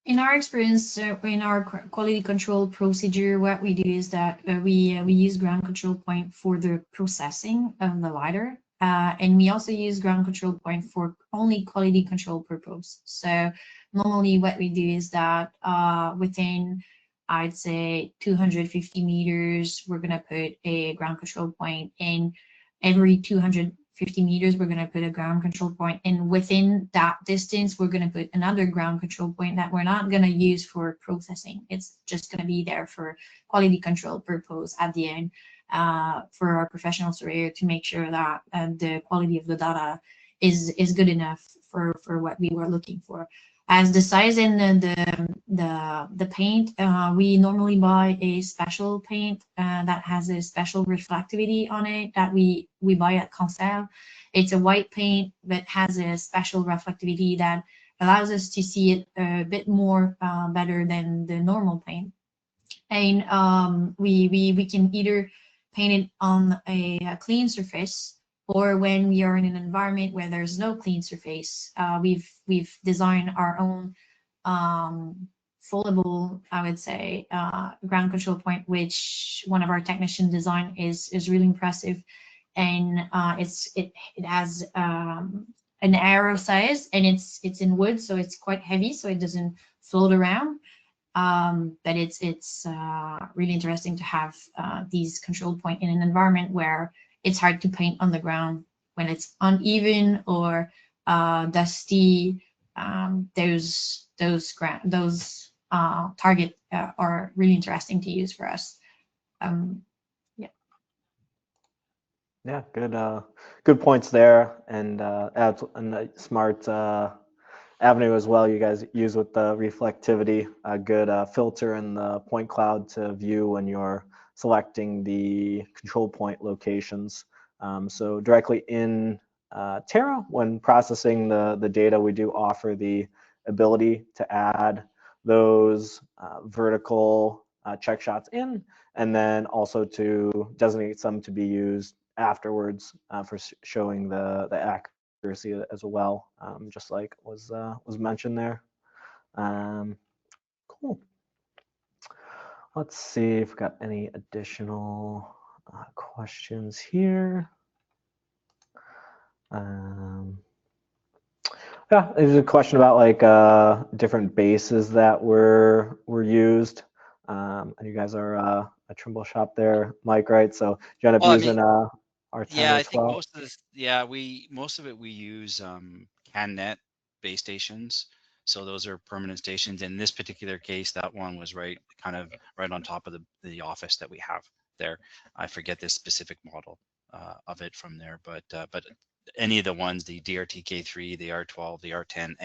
In our experience, in our quality control procedure, what we do is that we use ground control point for the processing of the LiDAR, and we also use ground control point for only quality control purpose. So normally, what we do is that within, I'd say 250 meters, we're gonna put a ground control point, and every 250 meters, we're going to put a ground control point, and within that distance, we're going to put another ground control point that we're not going to use for processing. It's just going to be there for quality control purpose at the end, for our professional surveyor to make sure that the quality of the data is good enough for what we were looking for. As the size and the paint, we normally buy a special paint that has a special reflectivity on it that we buy at Cansel. It's a white paint that has a special reflectivity that allows us to see it a bit more better than the normal paint. And we can either paint it on a clean surface, or when we are in an environment where there's no clean surface, we've designed our own foldable, I would say, ground control point, which one of our technician design is really impressive, and it has an arrow size, and it's in wood, so it's quite heavy, so it doesn't float around. But it's really interesting to have these control point in an environment where it's hard to paint on the ground when it's uneven or dusty. Those target are really interesting to use for us. Yeah. Yeah, good points there, and a smart avenue as well you guys use with the reflectivity, a good filter in the point cloud to view when you're selecting the control point locations. So directly in Terra, when processing the data, we do offer the ability to add those vertical check shots in, and then also to designate some to be used afterwards for showing the accuracy as well, just like was mentioned there. Cool. Let's see if we've got any additional questions here. Yeah, there's a question about like different bases that were used. And you guys are a Trimble shop there, Mike, right? So you end up using R10 yeah, or I think 12? most of this, yeah, most of it we use CanNet base stations. So those are permanent stations. In this particular case, that one was kind of right on top of the office that we have there. I forget the specific model of it from there, but any of the ones, the DRTK3, the R12, the R10,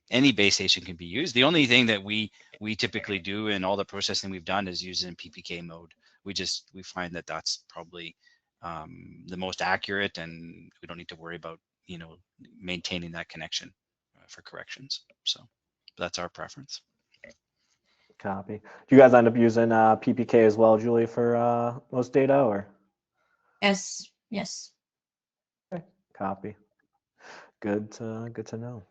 any base station can be used. The only thing that we typically do in all the processing we've done is use in PPK mode. We find that that's probably the most accurate, and we don't need to worry about, you know, maintaining that connection for corrections. So that's our preference. Copy. Do you guys end up using PPK as well, Julie, for most data, or? Yes. Okay. Copy. Good to know.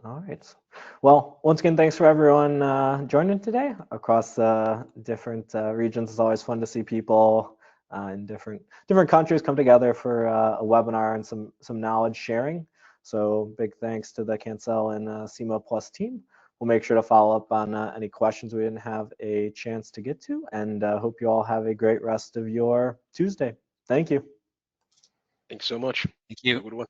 All right. Well, once again, thanks for everyone joining today across different regions. It's always fun to see people in different countries come together for a webinar and some knowledge sharing. So big thanks to the Cansel and CIMA Plus team. We'll make sure to follow up on any questions we didn't have a chance to get to, and hope you all have a great rest of your Tuesday. Thank you. Thanks so much. Thank Have a you. good one.